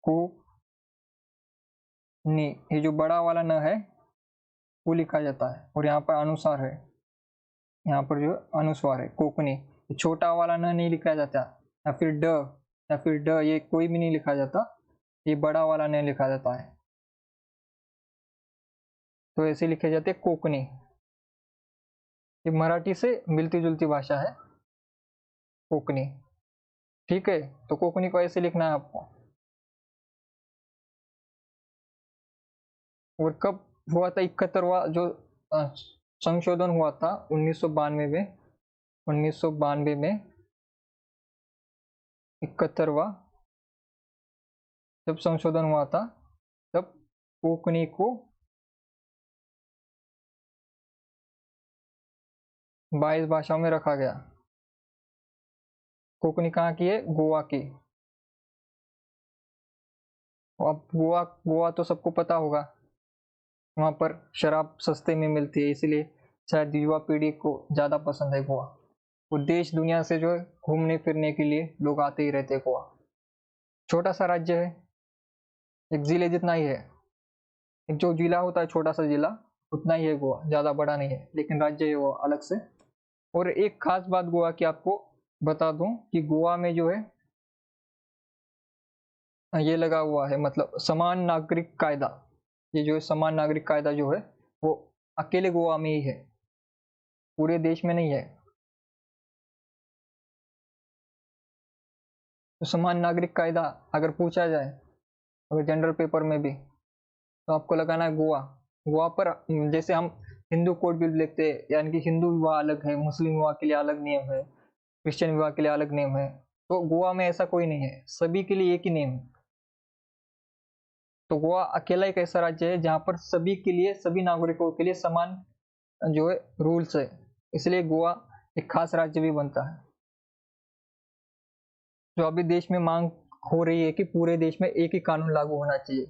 कोकनी। ये जो बड़ा वाला न है वो लिखा जाता है, और यहाँ पर अनुसार है, यहाँ पर जो अनुस्वार है कोकनी। छोटा वाला न नहीं लिखा जाता, या फिर ड, ये कोई भी नहीं लिखा जाता, ये बड़ा वाला नहीं लिखा जाता है। तो ऐसे लिखे जाते कोकनी। ये मराठी से मिलती जुलती भाषा है कोकनी। ठीक है, तो कोकनी को ऐसे लिखना है आपको। और कब हुआ था 71वां जो संशोधन हुआ था 1992 में, 1992 में 71वां जब संशोधन हुआ था, तब कोकनी को 22 भाषाओं में रखा गया। कोकनी कहाँ की है? गोवा की। अब गोवा गोवा तो सबको पता होगा, वहाँ पर शराब सस्ते में मिलती है, इसलिए शायद युवा पीढ़ी को ज़्यादा पसंद है गोवा। वो देश दुनिया से जो है घूमने फिरने के लिए लोग आते ही रहते हैं गोवा। छोटा सा राज्य है, एक जिले जितना ही है। एक जो जिला होता है छोटा सा जिला, उतना ही है गोवा, ज़्यादा बड़ा नहीं है, लेकिन राज्य है वो अलग से। और एक खास बात गोवा की आपको बता दूं कि गोवा में जो है ये लगा हुआ है, मतलब समान नागरिक कायदा। ये जो है समान नागरिक कायदा जो है वो अकेले गोवा में ही है, पूरे देश में नहीं है। तो समान नागरिक कायदा अगर पूछा जाए, अगर जनरल पेपर में भी, तो आपको लगाना है गोवा। गोवा पर जैसे हम हिंदू कोड भी लिखते हैं, यानी कि हिंदू विवाह अलग है, मुस्लिम विवाह के लिए अलग नियम है, क्रिश्चियन विवाह के लिए अलग नियम है। तो गोवा में ऐसा कोई नहीं है, सभी के लिए एक ही नियम है। तो गोवा अकेला एक ऐसा राज्य है जहाँ पर सभी के लिए, सभी नागरिकों के लिए समान जो है रूल्स है, इसलिए गोवा एक खास राज्य भी बनता है। जो अभी देश में मांग हो रही है कि पूरे देश में एक ही कानून लागू होना चाहिए,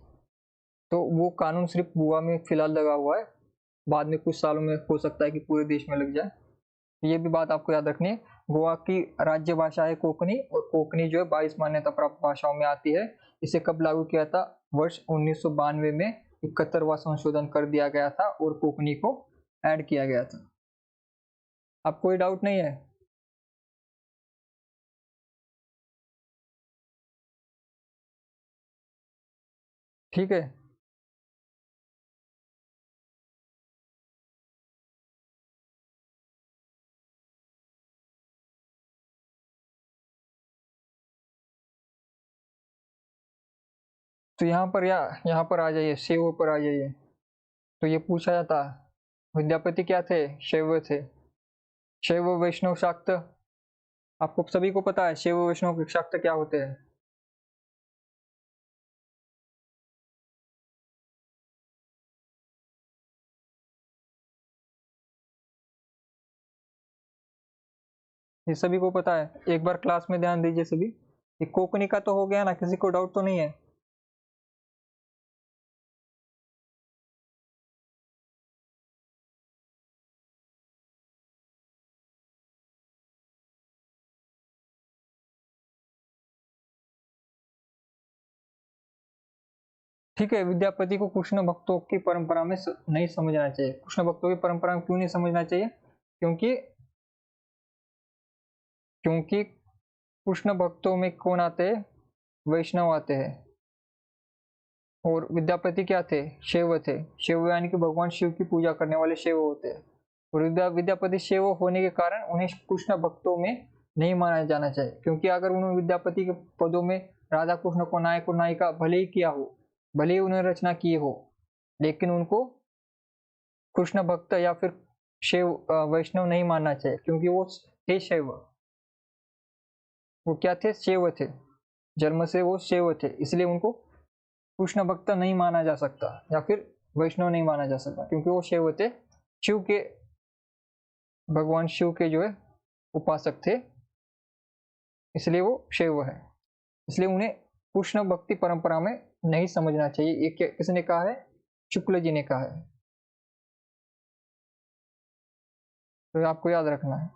तो वो कानून सिर्फ गोवा में फिलहाल लगा हुआ है, बाद में कुछ सालों में हो सकता है कि पूरे देश में लग जाए। ये भी बात आपको याद रखनी है। गोवा की राज्य भाषा है कोंकणी, और कोंकणी जो है 22 मान्यता प्राप्त भाषाओं में आती है। इसे कब लागू किया था? वर्ष 1992 में 71वां संशोधन कर दिया गया था और कोंकणी को ऐड किया गया था। अब कोई डाउट नहीं है? ठीक है। तो यहाँ पर आ जाइए, शैव पर आ जाइए। तो ये पूछा जाता, विद्यापति क्या थे? शैव थे। शैव वैष्णव शाक्त, आपको सभी को पता है शैव वैष्णव शाक्त क्या होते हैं? ये सभी को पता है, एक बार क्लास में ध्यान दीजिए सभी। ये कोंकणी का तो हो गया ना, किसी को डाउट तो नहीं है? ठीक है, विद्यापति को कृष्ण भक्तों की परंपरा में नहीं समझना चाहिए। कृष्ण भक्तों की परंपरा में क्यों नहीं समझना चाहिए? क्योंकि क्योंकि कृष्ण भक्तों में कौन आते हैं? वैष्णव आते हैं। और विद्यापति क्या थे? शैव थे। शैव यानी कि भगवान शिव की पूजा करने वाले शैव होते हैं। और विद्यापति शैव होने के कारण उन्हें कृष्ण भक्तों में नहीं माना जाना चाहिए, क्योंकि अगर उन्होंने विद्यापति के पदों में राधा कृष्ण को नायक और नायिका भले ही किया हो, भले ही उन्हें रचना की हो, लेकिन उनको कृष्ण भक्त या फिर शिव वैष्णव नहीं मानना चाहिए, क्योंकि वो थे शैव। वो क्या थे? शैव थे। जन्म से वो शैव थे, इसलिए उनको कृष्ण भक्त नहीं माना जा सकता या फिर वैष्णव नहीं माना जा सकता, क्योंकि वो शैव थे। शिव के, भगवान शिव के जो है उपासक थे, इसलिए वो शैव है। इसलिए उन्हें कृष्ण भक्ति परंपरा में नहीं समझना चाहिए। ये किसने कहा है? शुक्ल जी ने कहा है। तो आपको याद रखना है।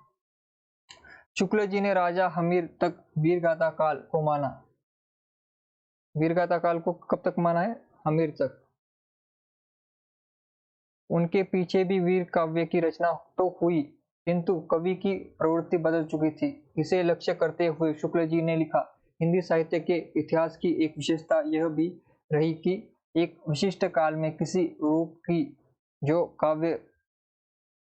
शुक्ल जी ने राजा हमीर तक वीरगाथा काल को माना। वीरगाथा काल को कब तक माना है? हमीर तक। उनके पीछे भी वीर काव्य की रचना तो हुई, किंतु कवि की प्रवृत्ति बदल चुकी थी। इसे लक्ष्य करते हुए शुक्ल जी ने लिखा, हिंदी साहित्य के इतिहास की एक विशेषता यह भी रही कि एक विशिष्ट काल में किसी रूप की जो काव्य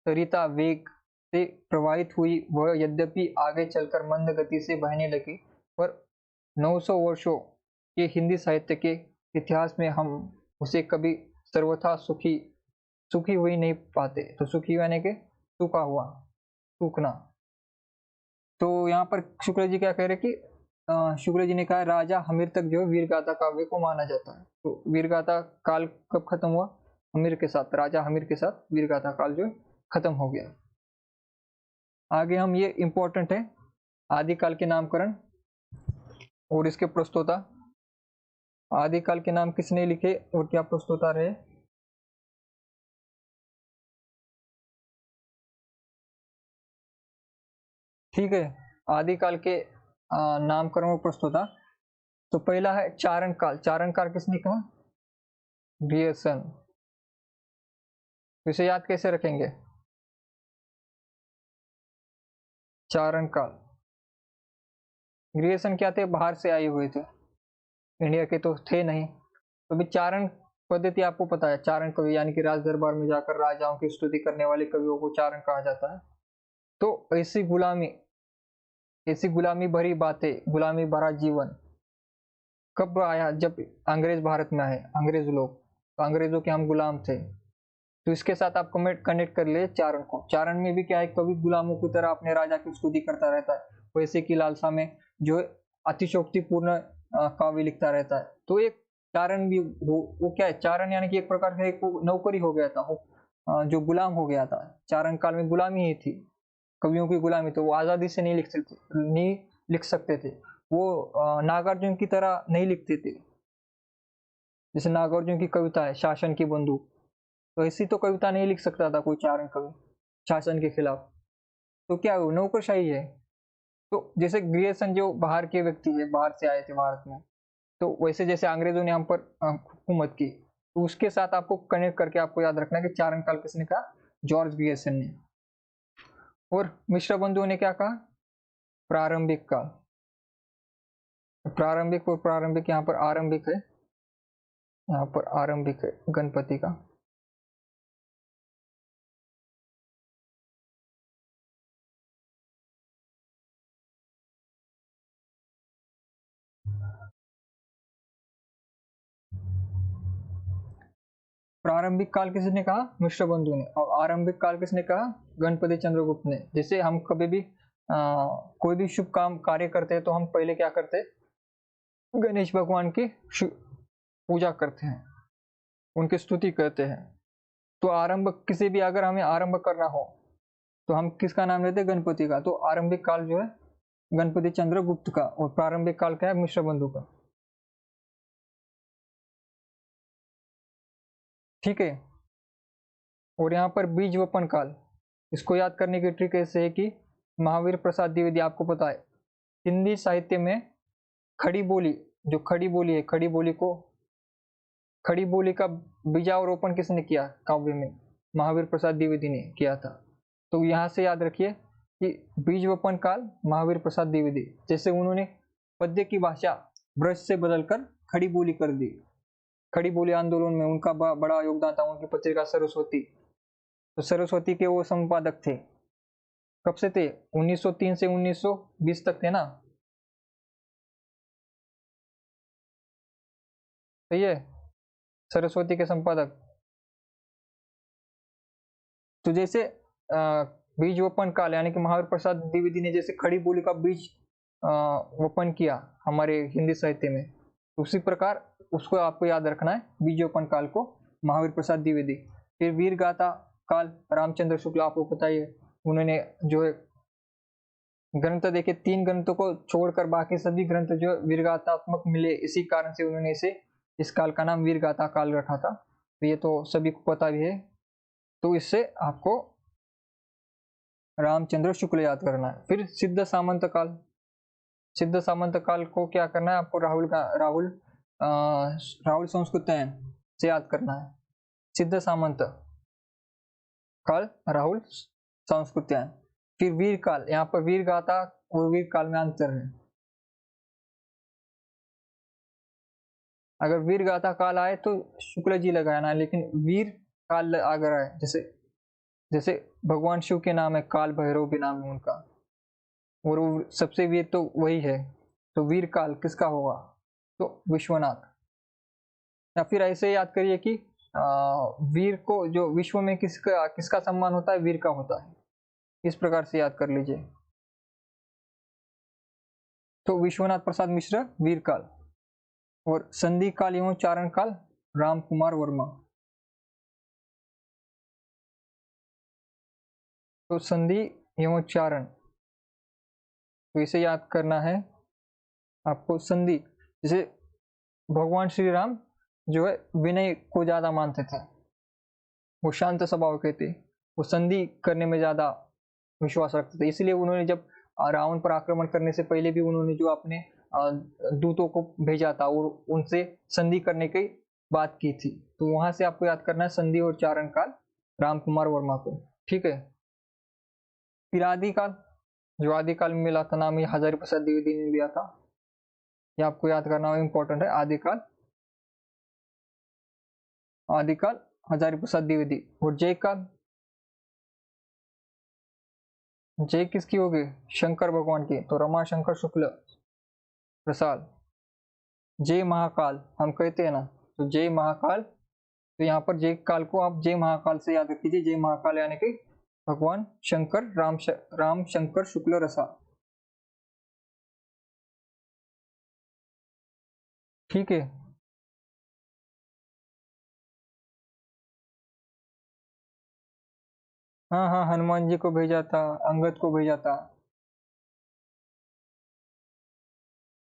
सरिता वेग से प्रवाहित हुई, वह यद्यपि आगे चलकर मंद गति से बहने लगी, पर 900 वर्षों के हिंदी साहित्य के इतिहास में हम उसे कभी सर्वथा सुखी हुई नहीं पाते। तो सुखी यानी कि सूखा हुआ, सूखना। तो यहाँ पर शुक्ल जी क्या कह रहे कि शुक्ल जी ने कहा राजा हमीर तक जो वीरगाथा काव्य को माना जाता है। तो वीरगाथा काल कब खत्म हुआ? हमीर के साथ, राजा हमीर के साथ वीरगाथा काल जो खत्म हो गया। आगे हम, ये इंपॉर्टेंट है, आदिकाल के नामकरण और इसके प्रस्तोता। आदिकाल के नाम किसने लिखे और क्या प्रस्तोता रहे? ठीक है, आदिकाल के नामकरण और प्रस्तोता। तो पहला है चारण काल। चारण काल किसने कहा? ग्रियर्सन। इसे याद कैसे रखेंगे? चारण काल। ग्रियर्सन क्या थे? बाहर से आए हुए थे, इंडिया के तो थे नहीं। तो भी चारण पद्धति आपको पता है, चारण कवि यानी कि राज दरबार में जाकर राजाओं की स्तुति करने वाले कवियों को चारण कहा जाता है। तो ऐसी गुलामी भरी बातें, गुलामी भरा जीवन कब आया? जब अंग्रेज भारत में आए, अंग्रेज लोग, तो अंग्रेजों के हम गुलाम थे। तो इसके साथ आप कनेक्ट कर ले चारण को। चारण में भी क्या है, कभी गुलामों की तरह अपने राजा की स्तुति करता रहता है, पैसे की लालसा में जो अतिशोक्तिपूर्ण काव्य लिखता रहता है। तो एक चारण भी वो क्या है, चारण यानी कि एक प्रकार से एक नौकरी हो गया था, वो जो गुलाम हो गया था। चारण काल में गुलामी ही थी, कवियों की गुलामी, तो वो आजादी से नहीं लिख सकते थे। वो नागार्जुन की तरह नहीं लिखते थे, जैसे नागार्जुन की कविता है शासन की बंदूक, तो ऐसी तो कविता नहीं लिख सकता था कोई चारण कवि शासन के खिलाफ। तो क्या वो नौकरशाही है। तो जैसे ग्रियर्सन जो बाहर के व्यक्ति है, बाहर से आए थे भारत में, तो वैसे जैसे अंग्रेजों ने हम पर हुकूमत की, तो उसके साथ आपको कनेक्ट करके आपको याद रखना है कि चारण काल किसने कहा, जॉर्ज ग्रियर्सन ने। और मिश्र बंधुओं ने क्या कहा, प्रारंभिक काल। प्रारंभिक और प्रारंभिक यहाँ पर आरंभिक है, यहाँ पर आरंभिक है गणपति का। प्रारंभिक काल किसने कहा, मिश्र बंधु ने, और आरंभिक काल किसने कहा, गणपति चंद्रगुप्त ने। जैसे हम कभी भी कोई भी शुभ काम कार्य करते हैं तो हम पहले क्या करते हैं, गणेश भगवान की पूजा करते हैं, उनकी स्तुति करते हैं। तो आरंभ किसी भी अगर हमें आरंभ करना हो तो हम किसका नाम लेते हैं, गणपति का। तो आरंभिक काल जो है गणपति चंद्रगुप्त का, और प्रारंभिक काल क्या है, मिश्र बंधु का। ठीक है। और यहाँ पर बीज वपन काल, इसको याद करने की ट्रिक ऐसे है कि महावीर प्रसाद द्विवेदी, आपको पता है हिंदी साहित्य में खड़ी बोली, जो खड़ी बोली है, खड़ी बोली का बीजावरोपण किसने किया काव्य में, महावीर प्रसाद द्विवेदी ने किया था। तो यहाँ से याद रखिए कि बीज वपन काल महावीर प्रसाद द्विवेदी, जैसे उन्होंने पद्य की भाषा ब्रज से बदलकर खड़ी बोली कर दी। खड़ी बोली आंदोलन में उनका बड़ा योगदान था, उनकी पत्रिका सरस्वती। तो सरस्वती के वो संपादक थे, कब से थे, 1903 से 1920 तक थे ना, सही है, सरस्वती के संपादक। तो जैसे बीज वपन काल यानी कि महावीर प्रसाद द्विवेदी ने जैसे खड़ी बोली का बीज वपन किया हमारे हिंदी साहित्य में, उसी प्रकार उसको आपको याद रखना है, बीज वपन काल को महावीर प्रसाद द्विवेदी। फिर वीर गाथा काल रामचंद्र शुक्ल, आपको पता ही है, उन्होंने जो है ग्रंथ देखे, 3 ग्रंथों को छोड़कर बाकी सभी ग्रंथ जो वीरगाथात्मक मिले, इसी कारण से उन्होंने इस काल का नाम वीरगाथा काल रखा था। तो ये तो सभी को पता भी है। तो इससे आपको रामचंद्र शुक्ल याद करना है। फिर सिद्ध सामंत काल, सिद्ध सामंत काल को क्या करना है आपको, राहुल संस्कृतयन से याद करना है। सिद्ध सामंत काल राहुल संस्कृतयन। फिर वीर काल, यहाँ पर वीर गाथा और वीर काल में अंतर है। अगर वीर गाथा काल आए तो शुक्ल जी लगाना है, लेकिन वीर काल अगर आए, जैसे भगवान शिव के नाम है काल भैरव भी नाम है उनका, और वो सबसे वीर तो वही है, तो वीर काल किसका होगा, तो विश्वनाथ। या फिर ऐसे याद करिए कि वीर को जो विश्व में किसका सम्मान होता है, वीर का होता है, इस प्रकार से याद कर लीजिए। तो विश्वनाथ प्रसाद मिश्र वीर काल। और संधि काल एवं चारण काल राम कुमार वर्मा। तो संधि एवं चारण, तो इसे याद करना है आपको। संधि, जैसे भगवान श्री राम जो है विनय को ज्यादा मानते थे, वो शांत स्वभाव के थे, वो संधि करने में ज्यादा विश्वास रखते थे, इसलिए उन्होंने जब रावण पर आक्रमण करने से पहले भी उन्होंने जो अपने दूतों को भेजा था और उनसे संधि करने की बात की थी। तो वहां से आपको याद करना है संधि और चारण काल राम कुमार वर्मा को। ठीक है। फिर आदिकाल, जो आदिकाल में मिला था नाम, ये हजारी प्रसाद द्विवेदी ने दिया था, ये आपको याद करना इंपॉर्टेंट है। आदिकाल, आदिकाल हजारी प्रसाद द्विवेदी। और जय काल, जय किसकी होगी, शंकर भगवान की, तो रमा शंकर शुक्ल प्रसाद। जय महाकाल हम कहते हैं ना, तो जय महाकाल तो यहाँ पर जय काल को आप जय महाकाल से याद कीजिए। जय महाकाल यानी कि भगवान शंकर, राम शंकर शुक्ल रसा। ठीक है। हाँ हाँ, हनुमान जी को भेजा था, अंगद को भेजा था।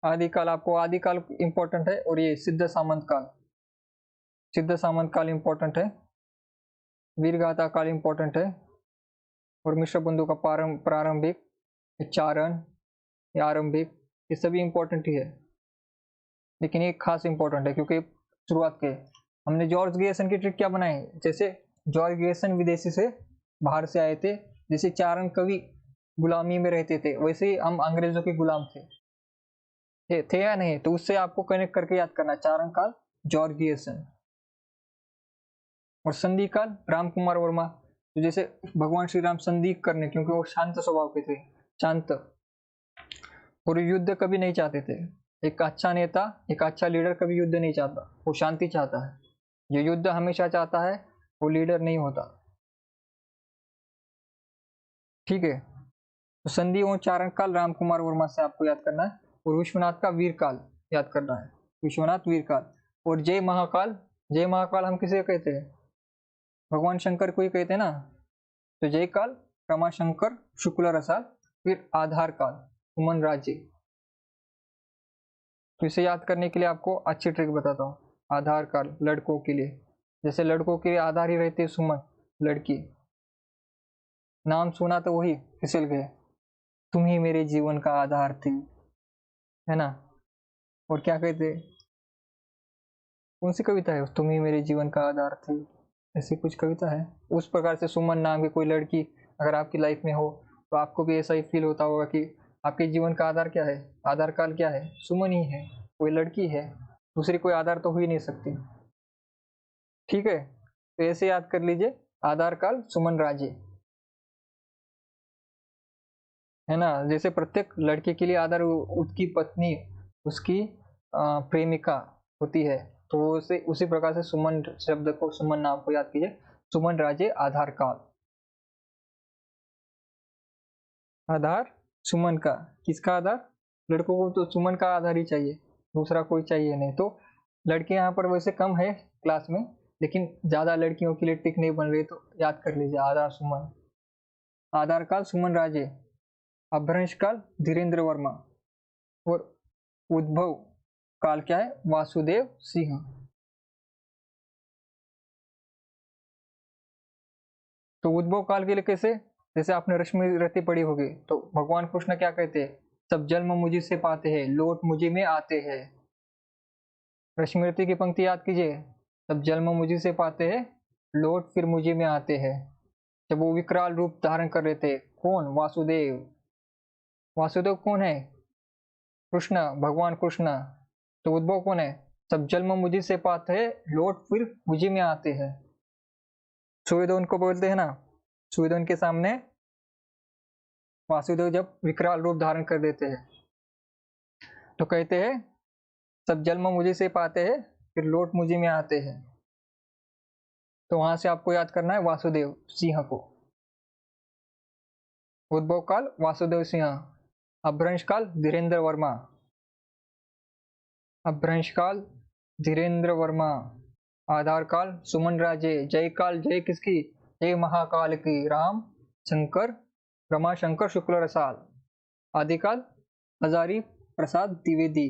आदिकाल, आपको आदिकाल इंपॉर्टेंट है, और ये सिद्ध सामंत काल, सिद्ध सामंत काल इंपॉर्टेंट है, वीरगाथा काल इंपॉर्टेंट है, और मिश्र बंधु का प्रारंभिक, चारण, या आरंभिक, ये सभी इंपॉर्टेंट ही है। लेकिन ये खास इंपॉर्टेंट है क्योंकि शुरुआत के हमने जॉर्ज ग्रेसन की ट्रिक क्या बनाई, जैसे जॉर्ज ग्रेसन विदेशी से बाहर से आए थे, जैसे चारण कवि गुलामी में रहते थे, वैसे ही हम अंग्रेजों के गुलाम थे या नहीं। तो उससे आपको कनेक्ट करके याद करना, चारण काल जॉर्ज ग्रेसन, और संधि काल राम कुमार वर्मा। तो जैसे भगवान श्री राम संधि करने, क्योंकि वो शांत स्वभाव के थे, शांत, और युद्ध कभी नहीं चाहते थे। एक अच्छा नेता, एक अच्छा लीडर कभी युद्ध नहीं चाहता, वो शांति चाहता है। जो युद्ध हमेशा चाहता है वो लीडर नहीं होता। ठीक है। तो संधि और चारण काल राम कुमार वर्मा से आपको याद करना है, और विश्वनाथ का वीर काल याद करना है, विश्वनाथ वीर काल। और जय महाकाल, जय महाकाल हम किसे कहते हैं, भगवान शंकर को ही कहते हैं ना। तो जय काल रमाशंकर शुक्ल रसाल, फिर आधार काल सुमन राज्य। तो इसे याद करने के लिए आपको अच्छी ट्रिक बताता हूँ। आधार काल लड़कों के लिए, जैसे लड़कों के लिए आधार ही रहती है सुमन, लड़की, नाम सुना तो वही फिसल गए, तुम ही मेरे जीवन का आधार थी, है ना। और क्या कहते, कौन सी कविता है, तुम ही मेरे जीवन का आधार थी, ऐसी कुछ कविता है। उस प्रकार से सुमन नाम की कोई लड़की अगर आपकी लाइफ में हो, तो आपको भी ऐसा ही फील होता होगा कि आपके जीवन का आधार क्या है, आधार काल क्या है, सुमन ही है, कोई लड़की है, दूसरी कोई आधार तो हो ही नहीं सकती। ठीक है। तो ऐसे याद कर लीजिए, आधार काल सुमन राजे, है ना। जैसे प्रत्येक लड़के के लिए आधार उसकी पत्नी, उसकी प्रेमिका होती है, तो उसे उसी प्रकार से सुमन शब्द को, सुमन नाम को याद कीजिए, सुमन राजे आधार काल। आधार सुमन का, किसका आधार, लड़कों को तो सुमन का आधार ही चाहिए, दूसरा कोई चाहिए नहीं। तो लड़के यहाँ पर वैसे कम है क्लास में, लेकिन ज्यादा लड़कियों के लिए टिक नहीं बन रही, तो याद कर लीजिए आधार सुमन। आधार काल सुमन राजे, अभ्रंश काल धीरेन्द्र वर्मा, और उद्भव काल क्या है, वासुदेव सिंह। तो उद्भव काल के लिए कैसे, जैसे आपने रश्मि रति पढ़ी होगी, तो भगवान कृष्ण क्या कहते हैं, सब जन्म मुझी से पाते हैं, लौट मुझी में आते हैं। रश्मि रति की पंक्ति याद कीजिए, सब जन्म मुझी से पाते हैं, लौट फिर मुझी में आते हैं। जब वो विकराल रूप धारण कर रहे थे, कौन, वासुदेव, वासुदेव कौन है, कृष्ण, भगवान कृष्ण। तो उद्भव कौन है, सब जन्म मुझी से पाते हैं, लौट फिर मुझी में आते हैं। सूर्यदेव को बोलते हैं ना, सूर्यदेव के सामने वासुदेव जब विकराल रूप धारण कर देते हैं, तो कहते हैं सब जन्म मुझे से पाते हैं, फिर लौट मुझे में आते हैं। तो वहां से आपको याद करना है वासुदेव सिंह को। उद्भव काल वासुदेव सिंह, अभ्रंश काल धीरेन्द्र वर्मा, अभ्रंश काल धीरेन्द्र वर्मा, आधार काल सुमन राजे, जय काल, जय किसकी, जय महाकाल की, राम शंकर रमाशंकर शुक्ल रसाल, आदिकाल हजारी प्रसाद द्विवेदी,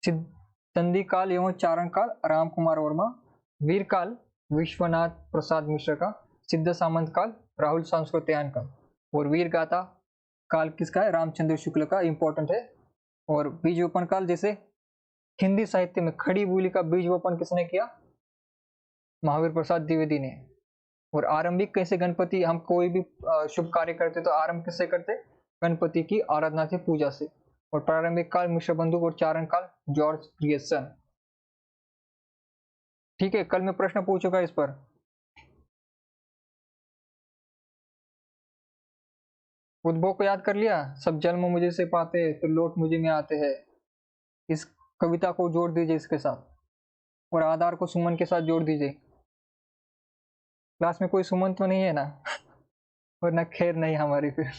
संधि काल एवं चारण काल राम कुमार वर्मा, वीर काल विश्वनाथ प्रसाद मिश्र का, सिद्ध सामंत काल राहुल सांस्कृत्यायन का, और वीर गाथा काल किसका है, रामचंद्र शुक्ल का, इंपॉर्टेंट है। और बीज वपन काल, जैसे हिंदी साहित्य में खड़ी बोली का बीज वपन किसने किया, महावीर प्रसाद द्विवेदी ने। और आरंभिक कैसे, गणपति, हम कोई भी शुभ कार्य करते तो आरंभ किससे करते, गणपति की आराधना से, पूजा से। और प्रारंभिक काल मिश्र बंधु, और चारण काल जॉर्ज ग्रियर्सन। ठीक है, कल मैं प्रश्न पूछूंगा इस पर। उद्भव को याद कर लिया, सब जन्म मुझे से पाते तो लौट मुझे में आते हैं, इस कविता को जोड़ दीजिए इसके साथ, और आधार को सुमन के साथ जोड़ दीजिए। क्लास में कोई सुमन तो नहीं है ना? वरना खैर नहीं हमारी फिर।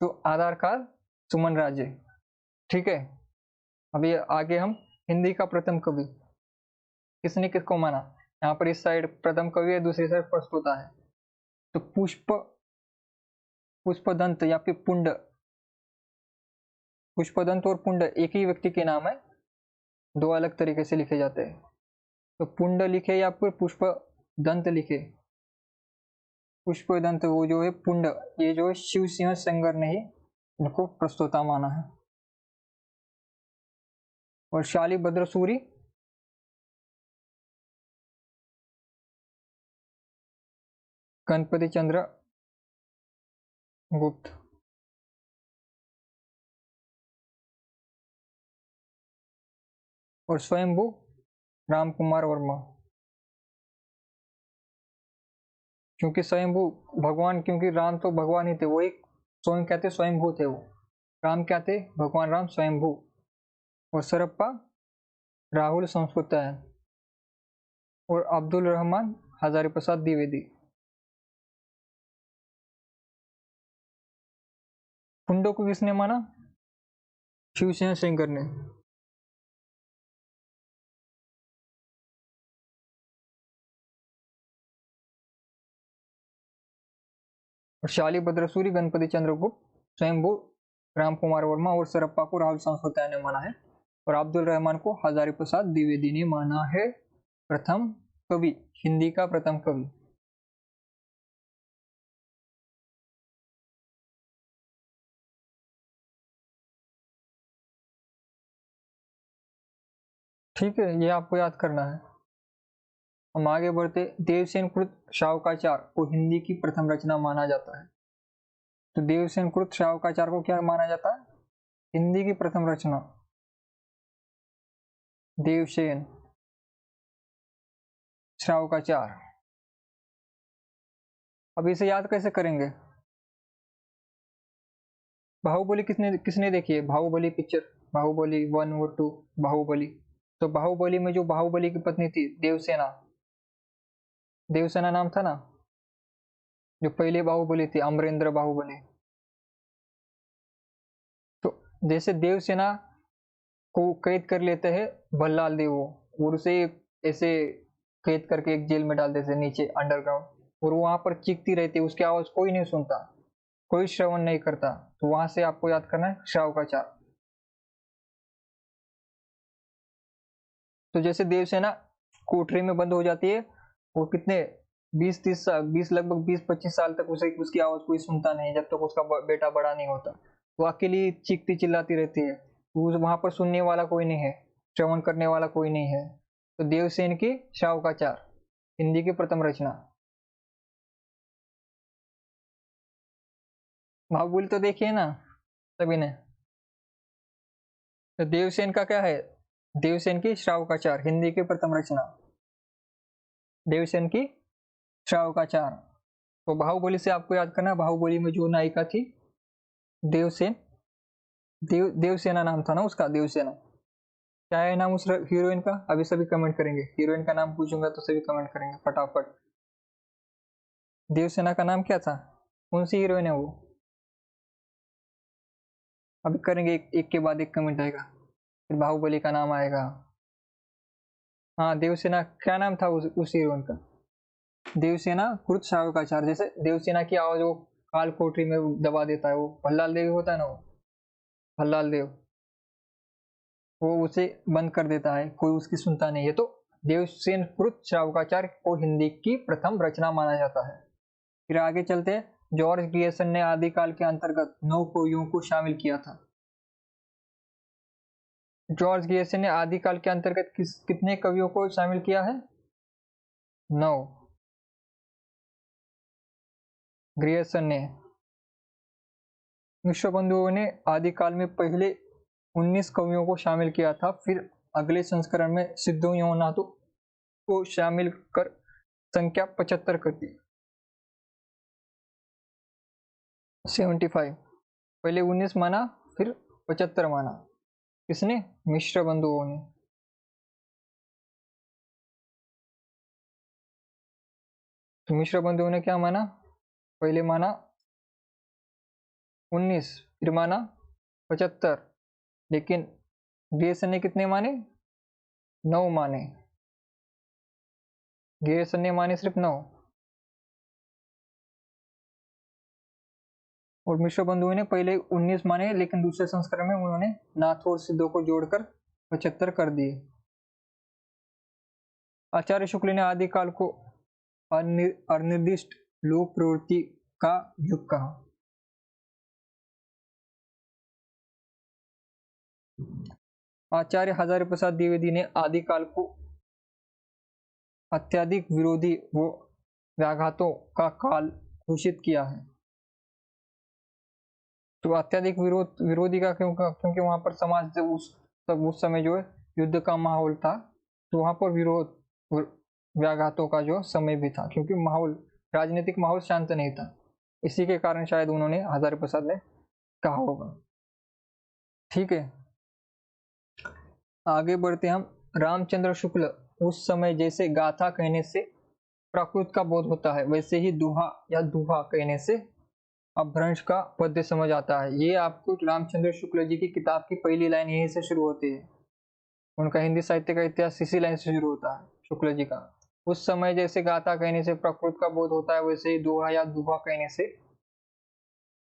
तो आधार कार्ड सुमन राजे, ठीक है। अभी आगे हम हिंदी का प्रथम कवि, किसने किसको माना? यहाँ पर इस साइड प्रथम कवि है, दूसरी साइड प्रस्तुता है। तो पुष्पदंत या फिर पुंड, पुष्पदंत और पुंड एक ही व्यक्ति के नाम है, दो अलग तरीके से लिखे जाते हैं। तो पुंड लिखे या फिर पुष्पदंत लिखे? पुष्पदंत वो जो है पुंड, ये जो है शिव सिंह सेंगर ने ही इनको प्रस्तुता माना है। और शालिभद्र सूरी, गणपति चंद्र गुप्त, और स्वयंभू राम कुमार वर्मा। क्योंकि स्वयंभू भगवान, क्योंकि राम तो भगवान ही थे, वो एक स्वयं क्या थे, स्वयंभू थे वो। राम क्या थे? भगवान राम स्वयंभू। और सरप्पा राहुल संस्कृतायन, और अब्दुल रहमान हजारी प्रसाद द्विवेदी। पुंडों को किसने माना? शिवसेना सेंगर ने। और शालिभद्र सूरी, गणपति चंद्र गुप्त, स्वयंभू राम कुमार वर्मा और सरप्पा को राहुल संस्कृतायन ने माना है। और अब्दुल रहमान को हजारी प्रसाद द्विवेदी ने माना है प्रथम कवि, हिंदी का प्रथम कवि। ठीक है, ये आपको याद करना है। हम आगे बढ़ते। देवसेन कृत शावकाचार को हिंदी की प्रथम रचना माना जाता है। तो देवसेन कृत शावकाचार को क्या माना जाता है? हिंदी की प्रथम रचना। देवसेन श्रावकाचार। अब इसे याद कैसे करेंगे? बाहुबली किसने किसने देखी है? बाहुबली पिक्चर, बाहुबली 1 और 2, बाहुबली। तो बाहुबली में जो बाहुबली की पत्नी थी देवसेना, देवसेना नाम था ना, जो पहले बाहुबली थी, अमरेंद्र बाहुबली। तो जैसे देवसेना को कैद कर लेते हैं भल्लाल देव, और उसे ऐसे कैद करके एक जेल में डाल देते नीचे अंडरग्राउंड, और वहां पर चीखती रहती, उसकी आवाज कोई नहीं सुनता, कोई श्रवण नहीं करता। तो वहां से आपको याद करना है श्रावकाचार। तो जैसे देवसेना कोठरी में बंद हो जाती है, वो कितने 20-30 साल, 20 लगभग 20-25 साल तक उसे उसकी आवाज कोई सुनता नहीं, जब तक उसका बेटा बड़ा नहीं होता। वो अकेली चीखती चिल्लाती रहती है, वहां पर सुनने वाला कोई नहीं है, श्रवण करने वाला कोई नहीं है। तो देवसेन की शावकाचार हिंदी की प्रथम रचना। बाहुबली तो देखिए ना सभी ने। तो देवसेन का क्या है? देवसेन की श्रावकाचार हिंदी की प्रथम रचना, देवसेन की श्रावकाचार। तो बाहुबली से आपको याद करना, बाहुबली में जो नायिका थी देवसेन, देवसेना नाम था ना उसका, देवसेना। क्या है नाम उस हीरोइन का? अभी सभी कमेंट करेंगे, हीरोइन का नाम पूछूंगा तो सभी कमेंट करेंगे फटाफट। देवसेना का नाम क्या था? कौन सी हीरोइन है वो? अभी करेंगे, एक के बाद एक कमेंट आएगा, फिर बाहुबली का नाम आएगा। हाँ, देवसेना क्या नाम था उस हीरोइन का? देवसेना कृत शावकाचार। जैसे देवसेना की आवाज वो काल कोठरी में दबा देता है, वो भल्लाल देव होता है ना, वो भल्लाल देव, वो उसे बंद कर देता है, कोई उसकी सुनता नहीं है। तो देवसेन कृत श्रावकाचार को हिंदी की प्रथम रचना माना जाता है। फिर आगे चलते हैं। जॉर्ज ग्रियर्सन ने आदिकाल के अंतर्गत 9 कवियों को शामिल किया था। जॉर्ज ग्रियर्सन ने आदिकाल के अंतर्गत कितने कवियों को शामिल किया है? 9। ग्रियर्सन ने। मिश्र बंधुओं ने आदिकाल में पहले 19 कवियों को शामिल किया था, फिर अगले संस्करण में सिद्धू योनाथु को शामिल कर संख्या 75 कर दी। 75। पहले 19 माना, फिर 75 माना। किसने? मिश्र बंधुओं ने। तो मिश्र बंधुओं ने क्या माना, पहले माना 19, फिर माना 75, लेकिन ग्रेसन ने कितने माने, 9 माने। ग्रेसन ने माने सिर्फ 9 और मिश्र बंधुओं ने पहले 19 माने, लेकिन दूसरे संस्करण में उन्होंने नाथ और सिद्धों को जोड़कर 75 कर दिए। आचार्य शुक्ल ने आदिकाल को अनिर्दिष्ट लोक प्रवृत्ति का युग कहा। आचार्य हजारी प्रसाद द्विवेदी ने आदिकाल को अत्यधिक विरोधी व व्याघातों का काल घोषित किया है। तो अत्यधिक विरोधी का क्यों, क्योंकि वहां पर समाज उस समय जो है युद्ध का माहौल था, तो वहां पर विरोध व्याघातों का जो समय भी था, क्योंकि माहौल, राजनीतिक माहौल शांत नहीं था। इसी के कारण शायद उन्होंने हजारी प्रसाद ने कहा होगा। ठीक है, आगे बढ़ते हम। रामचंद्र शुक्ल, उस समय जैसे गाथा कहने से प्राकृत का बोध होता है, वैसे ही दुहा या दुहा कहने से अपभ्रंश का पद्य समझ आता है। ये आपको रामचंद्र शुक्ल जी की किताब की पहली लाइन यहीं से शुरू होती है। उनका हिंदी साहित्य का इतिहास इसी लाइन से शुरू होता है, शुक्ल जी का। उस समय जैसे गाथा कहने से प्राकृत का बोध होता है, वैसे ही दोहा या दुहा कहने से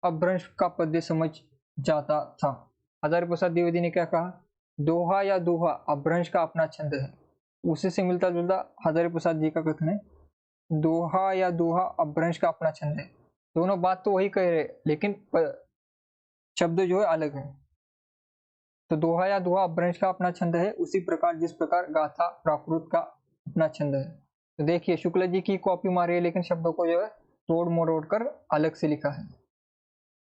अपभ्रंश का पद्य समझ जाता था। हजारी प्रसाद द्विवेदी ने क्या कहा, दोहा या दुहा अपभ्रंश का अपना छंद है। उसी से मिलता जुलता हजारी प्रसाद जी का कथन है, दोहा या दुहा अपभ्रंश का अपना छंद है। दोनों बात तो वही कह रहे, लेकिन शब्द जो है अलग है। तो दोहा या दुहा अपभ्रंश का अपना छंद है, उसी प्रकार जिस प्रकार गाथा प्राकृत का अपना छंद है। तो देखिए, शुक्ल जी की कॉपी मारी है, लेकिन शब्दों को जो है तोड़ मरोड़ कर अलग से लिखा है।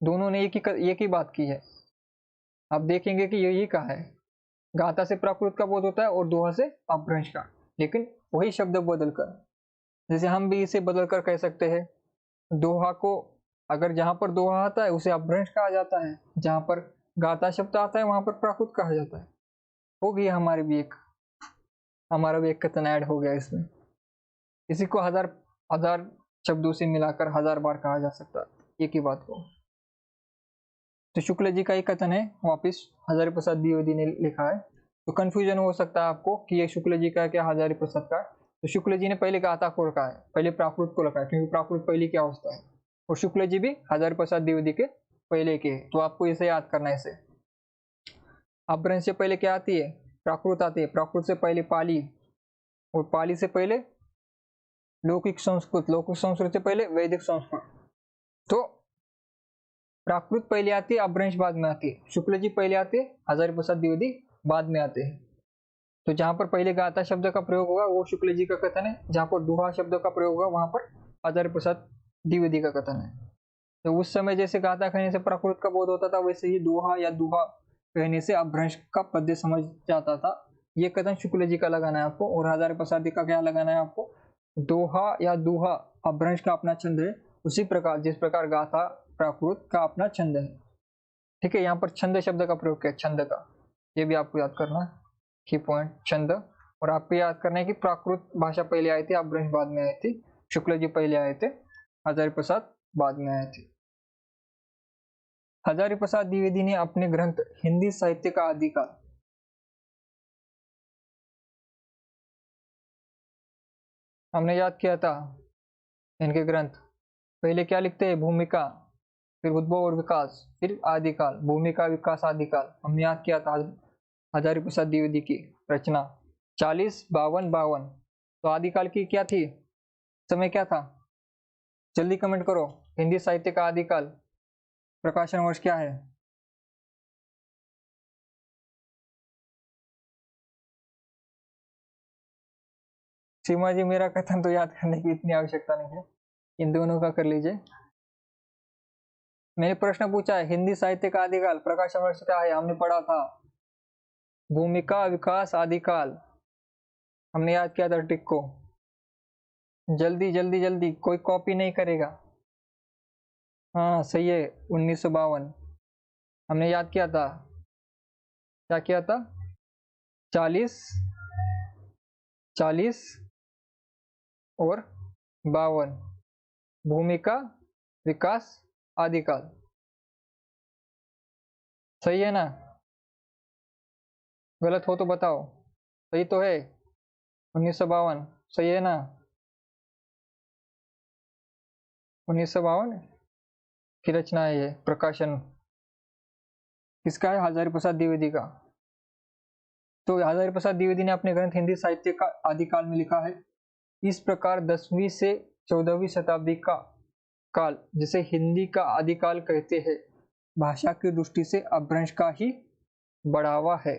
दोनों ने एक ही बात की है। आप देखेंगे कि यही कहा है, गाथा से प्राकृत का बोध होता है और दोहा से अपभ्रंश का, लेकिन वही शब्द बदलकर। जैसे हम भी इसे बदलकर कह सकते हैं, दोहा को अगर जहां पर दोहा आता है उसे अपभ्रंश कहा जाता है, जहां पर गाथा शब्द आता है वहां पर प्राकृत कहा जाता है। हो गया हमारा भी एक कथन ऐड हो गया इसमें। इसी को हजार शब्दों से मिलाकर 1000 बार कहा जा सकता है, एक ही बात को। तो शुक्ल जी का ही कथन है, वापिस हजारी प्रसाद द्विवेदी ने लिखा है। तो कंफ्यूजन हो सकता है आपको कि ये शुक्ल जी का है क्या हजारी प्रसाद का है। तो शुक्ल जी ने पहले गाथा को रखा है, पहले प्राकृत को रखा है, क्योंकि प्राकृत पहले की अवस्था है, और शुक्ल जी भी हजारी प्रसाद द्विवेदी के पहले के। तो आपको इसे याद करना है। इसे अपभ्रंश से पहले क्या आती है, प्राकृत आती है। प्राकृत से पहले पाली, और पाली से पहले लौकिक संस्कृत, लौकिक संस्कृत से पहले वैदिक संस्कृत। तो प्राकृत पहले आती है, अपभ्रंश बाद में आती है। शुक्ल जी पहले आते हैं, हजारी प्रसाद द्विवेदी बाद में आते हैं। तो जहां पर पहले गाथा शब्द का प्रयोग होगा वो शुक्ल जी का कथन है, जहां पर दुहा शब्द का प्रयोग होगा वहां पर हजारी प्रसाद द्विवेदी का कथन है। तो उस समय जैसे गाथा कहने से प्राकृत का बोध होता था, वैसे ही दोहा या दुहा कहने से अपभ्रंश का पद्य समझ जाता था। ये कथन शुक्ल जी का लगाना है आपको, और हजारी प्रसाद का क्या लगाना है आपको, दोहा या दुहा अपभ्रंश का अपना छंद है, उसी प्रकार जिस प्रकार गाथा प्राकृत का अपना छंद है। ठीक है, यहाँ पर छंद शब्द का प्रयोग किया, छंद का, ये भी आपको याद करना है, की पॉइंट छंद। और आपको याद करना है कि प्राकृत भाषा पहले आई थी, अपभ्रंश बाद में आई थी। शुक्ल जी पहले आए थे, हजारी प्रसाद बाद में आए थे। हजारी प्रसाद द्विवेदी ने अपने ग्रंथ हिंदी साहित्य का आदिकाल, हमने याद किया था इनके ग्रंथ, पहले क्या लिखते हैं, भूमिका, फिर उद्भव और विकास, फिर आदिकाल, भूमिका विकास आदिकाल। हमने याद किया था हजारी प्रसाद द्विवेदी की रचना 40, 52, 52। तो आदिकाल की क्या थी, समय क्या था, जल्दी कमेंट करो। हिंदी साहित्य का आदिकाल प्रकाशन वर्ष क्या है। सीमा जी, मेरा कथन तो याद करने की इतनी आवश्यकता नहीं है, इन दोनों का कर लीजिए। मैंने प्रश्न पूछा है, हिंदी साहित्य का आदिकाल प्रकाशन वर्ष क्या है, हमने पढ़ा था भूमिका विकास आदिकाल, हमने याद किया था टिक को। जल्दी जल्दी जल्दी, कोई कॉपी नहीं करेगा। हाँ सही है, 1952 हमने याद किया था। क्या किया था, 40, 40 और 52। भूमिका, विकास, आदिकाल। सही है ना? गलत हो तो बताओ। सही तो है। 1952 सही है ना? 1952 की रचना है ये। प्रकाशन किसका है? हजारी प्रसाद द्विवेदी का। तो हजारी प्रसाद द्विवेदी ने अपने ग्रंथ हिंदी साहित्य का आदिकाल में लिखा है, इस प्रकार 10वीं से 14वीं शताब्दी का काल, जिसे हिंदी का आदिकाल कहते हैं, भाषा की दृष्टि से अपभ्रंश का ही बढ़ावा है।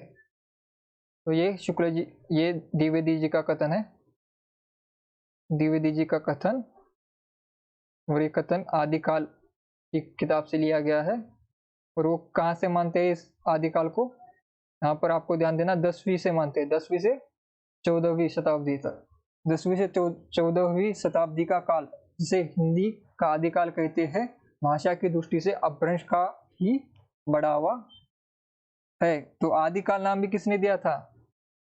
तो ये शुक्ल जी, ये द्विवेदी जी का कथन है। द्विवेदी जी का कथन, और ये कथन आदिकाल की किताब से लिया गया है। और वो कहाँ से मानते हैं इस आदिकाल को? यहाँ पर आपको ध्यान देना, 10वीं से मानते हैं, 10वीं से 14वीं शताब्दी तक। 10वीं से 14वीं शताब्दी का काल, जिसे हिंदी का आदिकाल कहते हैं, भाषा की दृष्टि से अपभ्रंश का ही बढ़ावा है। तो आदिकाल नाम भी किसने दिया था?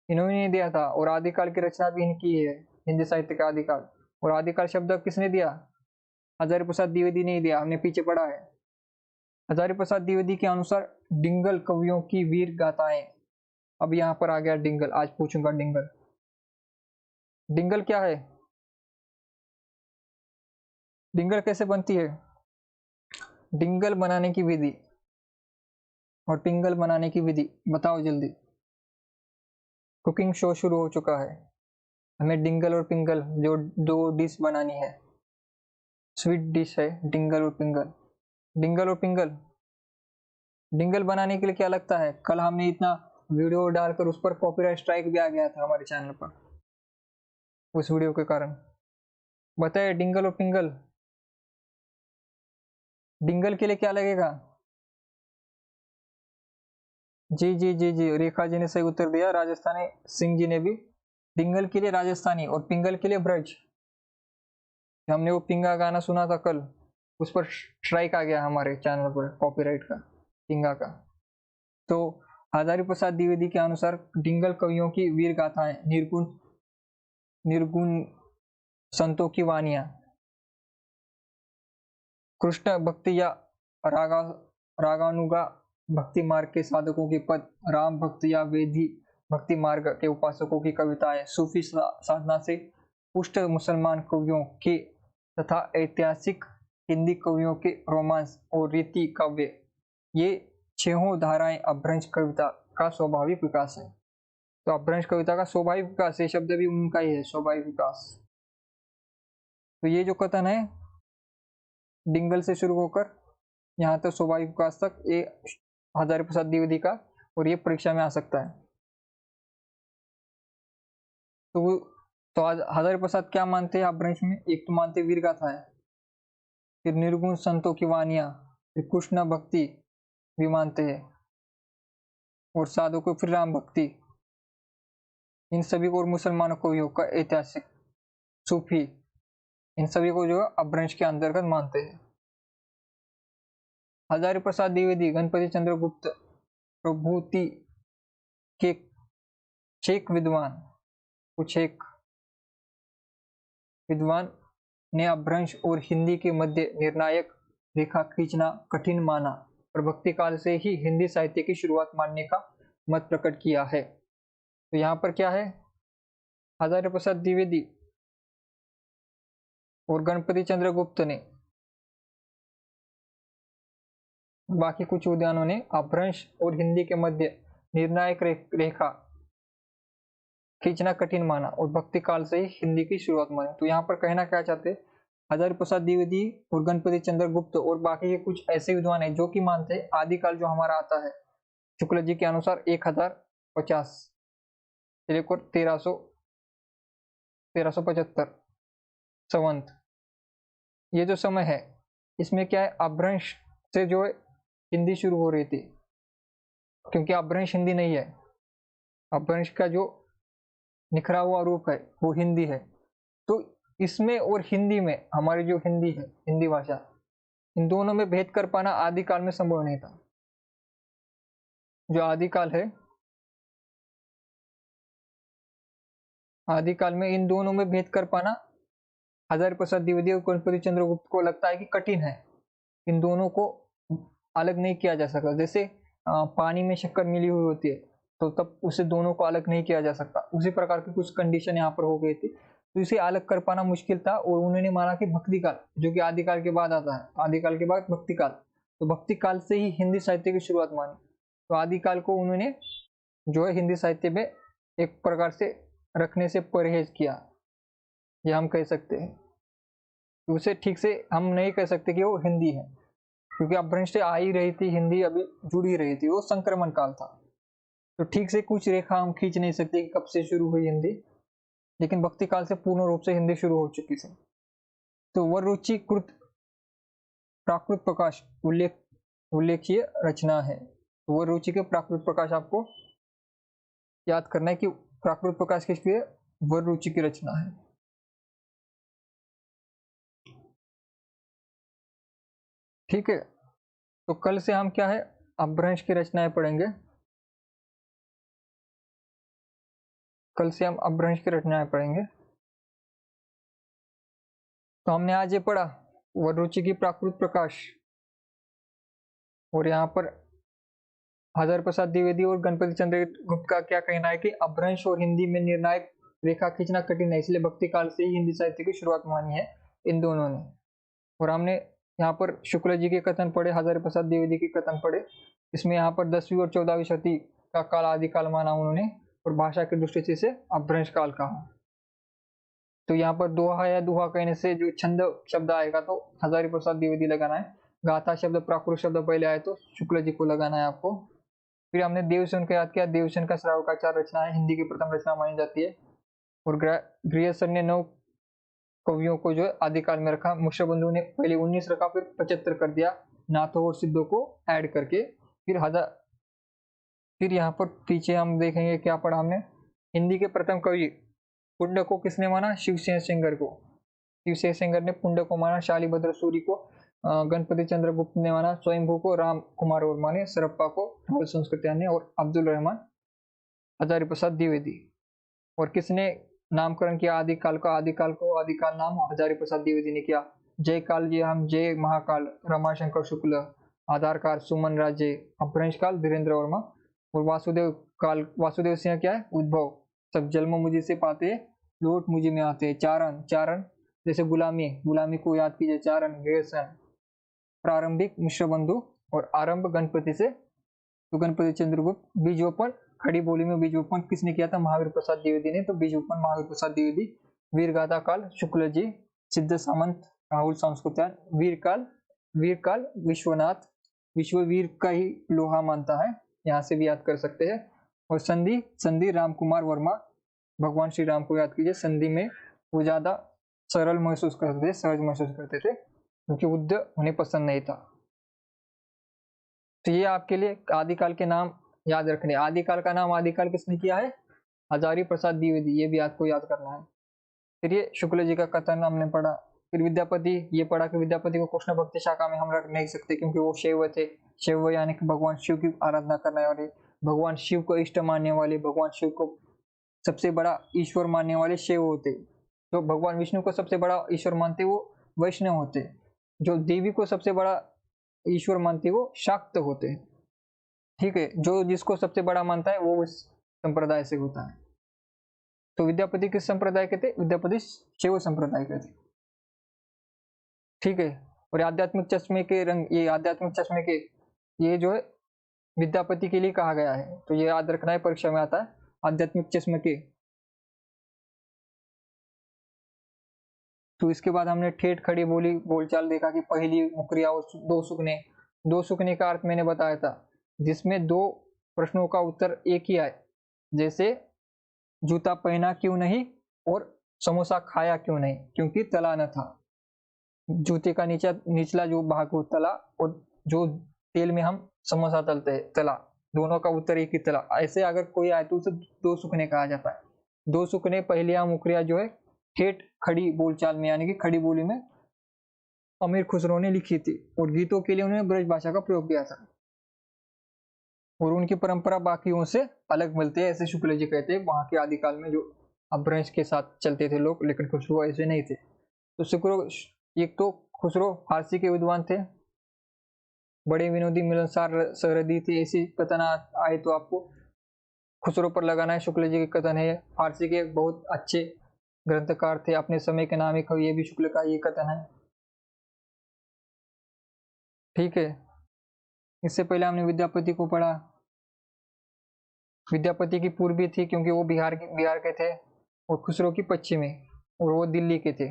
इन्होंने दिया था। और आदिकाल की रचना भी इनकी है, हिंदी साहित्य का आदिकाल। और आदिकाल शब्द किसने दिया? हजारी प्रसाद द्विवेदी ने दिया, हमने पीछे पढ़ा है। हजारी प्रसाद द्विवेदी के अनुसार डिंगल कवियों की वीर गाथाएं। अब यहाँ पर आ गया डिंगल, आज पूछूंगा डिंगल। डिंगल क्या है? डिंगल कैसे बनती है? डिंगल बनाने की विधि और पिंगल बनाने की विधि बताओ जल्दी। कुकिंग शो शुरू हो चुका है, हमें डिंगल और पिंगल जो दो डिश बनानी है, स्वीट डिश है डिंगल और पिंगल। डिंगल और पिंगल, डिंगल बनाने के लिए क्या लगता है? कल हमने इतना वीडियो डालकर उस पर कॉपीराइट स्ट्राइक भी आ गया था हमारे चैनल पर, उस वीडियो के कारण। बताइए डिंगल और पिंगल, डिंगल के लिए क्या लगेगा? जी जी जी जी, रेखा जी ने सही उत्तर दिया, राजस्थानी सिंह जी ने भी। डिंगल के लिए राजस्थानी और पिंगल के लिए ब्रज। हमने वो पिंगा गाना सुना था कल, उस पर स्ट्राइक आ गया हमारे चैनल पर कॉपीराइट का, पिंगा का। तो हजारी प्रसाद द्विवेदी के अनुसार डिंगल कवियों की वीर गाथाएं, निर्गुण निर्गुण संतों की वानियां, कृष्ण भक्ति या रागा रागानुगा भक्ति मार्ग के साधकों की पद, राम भक्ति या वेदी भक्ति मार्ग के उपासकों की कविताएं, सूफी साधना से पुष्ट मुसलमान कवियों के तथा ऐतिहासिक हिंदी कवियों के रोमांस और रीति काव्य, ये छहों धाराएं अपभ्रंश कविता का स्वाभाविक विकास है। तो अपभ्रंश कविता का स्वाभाविक विकास, ये शब्द भी उनका ही है, स्वाभाविक विकास। तो ये जो कथन है डिंगल से शुरू होकर यहाँ तक स्वाभाविक विकास तक, ये हजारी प्रसाद द्विवेदी का, और ये परीक्षा में आ सकता है। तो आज हजारी प्रसाद क्या मानते हैं अपभ्रंश में? एक तो मानते वीर गाथा है, फिर निर्गुण संतों की वानियां, फिर कृष्ण भक्ति भी मानते हैं, और साधु को फिर राम भक्ति, इन सभी को, और मुसलमानों को भी का ऐतिहासिक, सूफी, इन सभी को जो अपभ्रंश के अंतर्गत मानते हैं। हजारी प्रसाद द्विवेदी गणपति चंद्र गुप्त प्रभृति के छेक विद्वान, कुछ एक विद्वान ने अपभ्रंश और हिंदी के मध्य निर्णायक रेखा खींचना कठिन माना, और भक्ति काल से ही हिंदी साहित्य की शुरुआत मानने का मत प्रकट किया है। तो यहाँ पर क्या है? हजारी प्रसाद द्विवेदी और गणपति चंद्र गुप्त ने, बाकी कुछ विद्वानों ने अपभ्रंश और हिंदी के मध्य निर्णायक रेखा खींचना कठिन माना, और भक्ति काल से ही हिंदी की शुरुआत मानी। तो यहाँ पर कहना क्या चाहते हैं? हजारी प्रसाद द्विवेदी और गणपति चंद्र गुप्त और बाकी के कुछ ऐसे विद्वान हैं जो कि मानते हैं आदिकाल जो हमारा आता है शुक्ल जी के अनुसार 1050 से लेकर 1375 संवत, ये जो समय है इसमें क्या है, अपभ्रंश से जो है हिंदी शुरू हो रही थी, क्योंकि अपभ्रंश हिंदी नहीं है, अपभ्रंश का जो निखरा हुआ रूप है वो हिंदी है। तो इसमें और हिंदी में, हमारी जो हिंदी है, हिंदी भाषा, इन दोनों में भेद कर पाना आदिकाल में संभव नहीं था। जो आदिकाल है, आदिकाल में इन दोनों में भेद कर पाना हजारी प्रसाद द्विवेदी और गणपति चंद्रगुप्त को लगता है कि कठिन है, इन दोनों को अलग नहीं किया जा सकता। जैसे पानी में शक्कर मिली हुई होती है तो तब उसे दोनों को अलग नहीं किया जा सकता, उसी प्रकार की कुछ कंडीशन यहाँ पर हो गई थी, तो इसे अलग कर पाना मुश्किल था। और उन्होंने माना कि भक्ति काल, जो कि आदिकाल के बाद आता है, आदिकाल के बाद भक्ति काल, तो भक्ति काल से ही हिंदी साहित्य की शुरुआत मानी। तो आदिकाल को उन्होंने जो है हिंदी साहित्य में एक प्रकार से रखने से परहेज किया, ये हम कह सकते हैं। उसे ठीक से हम नहीं कह सकते कि वो हिंदी है, क्योंकि अपभ्रंश से आ ही रही थी, हिंदी अभी जुड़ ही रही थी, वो संक्रमण काल था। तो ठीक से कुछ रेखा हम खींच नहीं सकते कि कब से शुरू हुई हिंदी, लेकिन भक्ति काल से पूर्ण रूप से हिंदी शुरू हो चुकी थी। तो वररुचिकृत प्राकृत प्रकाश उल्लेखीय रचना है। तो वररुचि के प्राकृत प्रकाश आपको याद करना है कि प्राकृत प्रकाश किसकी है, वररुचि की रचना है। ठीक है, तो कल से हम क्या है, अपभ्रंश की रचनाएं पढ़ेंगे। कल से हम अपभ्रंश की रचनाएं पढ़ेंगे। तो हमने आज ये पढ़ा वररुचि की प्राकृत प्रकाश, और यहाँ पर हजारी प्रसाद द्विवेदी और गणपति चंद्रगुप्त का क्या कहना है कि अपभ्रंश और हिंदी में निर्णायक रेखा खींचना कठिन है, इसलिए भक्ति काल से ही हिंदी साहित्य की शुरुआत मानी है इन दोनों ने। और हमने यहाँ पर शुक्ल जी के कथन पढ़े, हजारी प्रसाद द्विवेदी के कथन पढ़े। इसमें यहाँ पर 10वीं और 14वीं शती का काल आदिकाल माना उन्होंने, और भाषा की दृष्टि से इसे अपभ्रंश काल कहा। तो यहाँ पर दोहा या दुहा कहने से जो छंद शब्द आएगा तो हजारी प्रसाद द्विवेदी लगाना है, गाथा शब्द प्राकृत शब्द पहले आए तो शुक्ल जी को लगाना है आपको। फिर हमने देवसेन को याद किया, देवसेन का श्रावकाचार रचना है, हिंदी की प्रथम रचना मानी जाती है। और ग्रियर्सन ने 9 कवियों को जो आदिकाल में रखा, मुक्षबंधु ने पहले 19 रखा, फिर 75 कर दिया नाथों और सिद्धों को ऐड करके। फिर यहाँ पर पीछे हम देखेंगे क्या पढ़ा हमने, हिंदी के प्रथम कवि पुंडक को किसने माना, शिवसेन सेंगर को। शिवसेन सेंगर ने पुंडक को माना, शालिभद्र सूरी को गणपति चंद्रगुप्त ने माना, स्वयंभू को राम कुमार वर्मा ने, सरप्पा को राहुल संस्कृत्या ने, और अब्दुल रहमान हजारी प्रसाद द्विवेदी। और किसने नामकरण किया आदिकाल का, आदिकाल को आदिकाल नाम हजारी प्रसाद द्विवेदी ने किया। जय काल जी हम जय महाकाल रमाशंकर शुक्ल, आधार काल सुमन राजे, अपभ्रंश काल धीरेन्द्र वर्मा, और वासुदेव काल वासुदेव सिंह क्या है, उद्भव, सब जन्म मुझे से पाते लौट मुझे में आते। चारण, चारण जैसे गुलामी, गुलामी को याद कीजिए, चारण ग्रेसन। प्रारंभिक मिश्रबंधु और आरंभ गणपति से, तो गणपति चंद्रगुप्त। बीजोपन, खड़ी बोली में बीजोपन किसने किया था, महावीर प्रसाद द्विवेदी ने, तो बीजोपन महावीर प्रसाद द्विवेदी। वीरगाथा काल शुक्ल जी, सिद्ध सामंत राहुल सांस्कृत्यायन। वीर काल विश्वनाथ, विश्ववीर का ही लोहा मानता है, यहाँ से भी याद कर सकते हैं। और संधि राम कुमार वर्मा, भगवान श्री राम को याद कीजिए, संधि में वो ज्यादा सरल महसूस करते थे, सहज महसूस करते थे, क्योंकि युद्ध उन्हें पसंद नहीं था। तो ये आपके लिए आदिकाल के नाम याद रखने। आदिकाल का नाम आदिकाल किसने किया है, हजारी प्रसाद द्विवेदी, ये भी आपको याद करना है। फिर ये शुक्ल जी का कथन हमने पढ़ा। फिर विद्यापति, ये पढ़ा कि विद्यापति को कृष्ण भक्ति शाखा में हम रख नहीं सकते, क्योंकि वो शैव थे। शैव यानी कि भगवान शिव की आराधना करने वाले, भगवान शिव को इष्ट मानने वाले, भगवान शिव को सबसे बड़ा ईश्वर मानने वाले शैव होते। जो भगवान विष्णु को सबसे बड़ा ईश्वर मानते वो वैष्णव होते। जो देवी को सबसे बड़ा ईश्वर मानते वो शाक्त होते हैं। ठीक है, जो जिसको सबसे बड़ा मानता है वो उस संप्रदाय से होता है। तो विद्यापति किस संप्रदाय के थे, विद्यापति शैव संप्रदाय के थे। ठीक है, और आध्यात्मिक चश्मे के रंग, ये आध्यात्मिक चश्मे के ये जो है विद्यापति के लिए कहा गया है, तो ये याद रखना है, परीक्षा में आता है आध्यात्मिक चश्मे के। तो इसके बाद हमने ठेठ खड़ी बोली बोलचाल देखा कि पहली मुकरिया और दो सुकने। दो सुकने का अर्थ मैंने बताया था, जिसमें 2 प्रश्नों का उत्तर एक ही आए, जैसे जूता पहना क्यों नहीं और समोसा खाया क्यों नहीं, क्योंकि तला न था। जूते का निचला जो भाग हो तला, और जो तेल में हम समोसा तलते हैं तला, दोनों का उत्तर एक ही तला। ऐसे अगर कोई आए तो उसे 2 सुकने कहा जाता है। 2 सुकने पहलिया मुकरिया जो है ठेठ खड़ी बोलचाल में, यानी कि खड़ी बोली में अमीर खुसरो ने लिखी थी, और गीतों के लिए उन्होंने ब्रज भाषा का प्रयोग किया था, और उनकी परंपरा बाकियों से अलग मिलती है, ऐसे शुक्ल जी कहते हैं। वहां के आदिकाल में जो अपभ्रंश के साथ चलते थे लोग, लेकिन खुसरो ऐसे नहीं थे। तो शुक्र एक तो खुसरो फारसी के विद्वान थे, बड़े विनोदी मिलनसार सरहदी थे, ऐसी कथन आए तो आपको खुसरो पर लगाना है। शुक्ल जी के कथन है, फारसी के बहुत अच्छे ग्रंथकार थे, अपने समय के नामी कवि, ये भी शुक्ल का ये कथन है। ठीक है, इससे पहले हमने विद्यापति को पढ़ा। विद्यापति की पूर्वी थी क्योंकि वो बिहार के थे, और खुसरो की पश्चिमी, और वो दिल्ली के थे।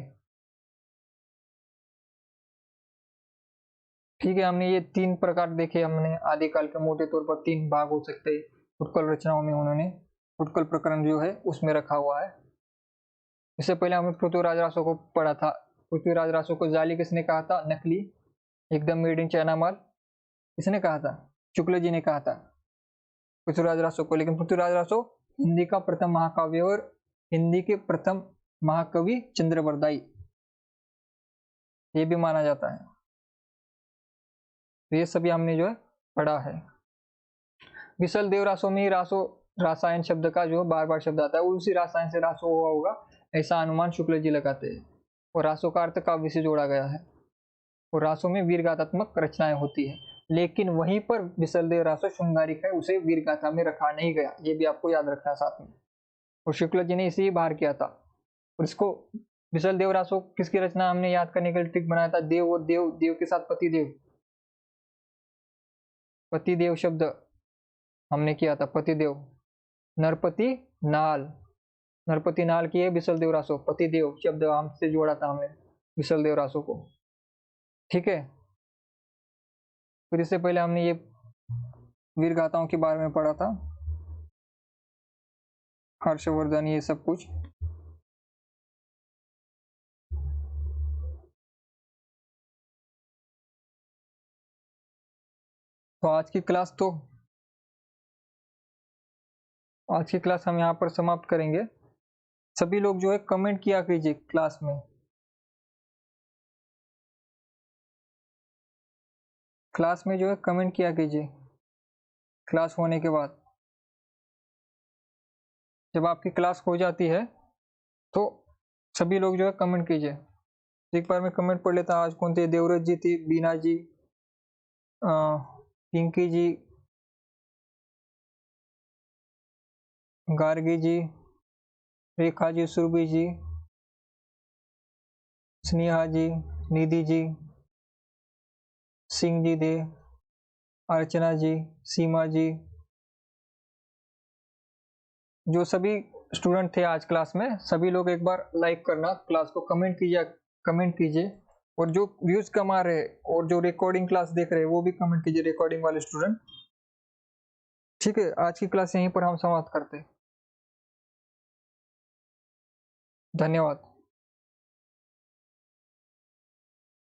ठीक है, हमने ये 3 प्रकार देखे। हमने आदिकाल के मोटे तौर पर 3 भाग हो सकते हैं। उत्कल रचनाओं में उन्होंने उत्कल प्रकरण जो है उसमें रखा हुआ है। इससे पहले हमने पृथ्वीराज रासो को पढ़ा था। पृथ्वीराज रासो को जाली किसने कहा था? नकली, एकदम मेड इन चाइना माल। किसने कहा था? शुक्ल जी ने कहा था पृथ्वीराज रासो को। लेकिन पृथ्वीराज रासो हिंदी का प्रथम महाकाव्य और हिंदी के प्रथम महाकवि चंद्रवरदाई, ये भी माना जाता है। तो ये सभी हमने जो है पढ़ा है। विसल देव रासो में रासो रासायन शब्द का जो बार बार शब्द आता है, उसी रासायन से रासो हुआ होगा, ऐसा अनुमान शुक्ल जी लगाते हैं। और रासो का अर्थ काव्य से जोड़ा गया है, और रासो में वीरगाथात्मक रचनाएं होती है। लेकिन वहीं पर विसल देव रासो श्रृंगारिक है, उसे वीरगाथा में रखा नहीं गया, ये भी आपको याद रखना है साथ में। और शुक्ल जी ने इसे ही बाहर किया था। और इसको विसल देव रासो किसकी रचना हमने याद करने के लिए ट्रिक बनाया था? देव और देव, देव के साथ पतिदेव, पतिदेव शब्द हमने किया था। पतिदेव, नरपति नाल, नरपति नाल की है विसल देव रासो, पतिदेव शब्द हमसे जोड़ा था हमने विसल देव रासो को। ठीक है, फिर इससे पहले हमने ये वीर गाथाओं के बारे में पढ़ा था, हर्षवर्धन, ये सब कुछ। तो आज की क्लास हम यहाँ पर समाप्त करेंगे। सभी लोग जो है कमेंट किया कीजिए क्लास में। क्लास में जो है कमेंट किया कीजिए क्लास होने के बाद। जब आपकी क्लास हो जाती है तो सभी लोग जो है कमेंट कीजिए। एक बार मैं कमेंट पढ़ लेता। आज कौन थे? देवव्रत जी थी, बीना जी, पिंकी जी, गार्गी जी, रेखा जी, सुरभि जी, स्नेहा जी, निधि जी, सिंह जी दे, अर्चना जी, सीमा जी, जो सभी स्टूडेंट थे आज क्लास में, सभी लोग एक बार लाइक करना क्लास को, कमेंट कीजिए। और जो व्यूज कमा रहे और जो रिकॉर्डिंग क्लास देख रहे हैं वो भी कमेंट कीजिए, रिकॉर्डिंग वाले स्टूडेंट। ठीक है, आज की क्लास यहीं पर हम समाप्त करते हैं। धन्यवाद।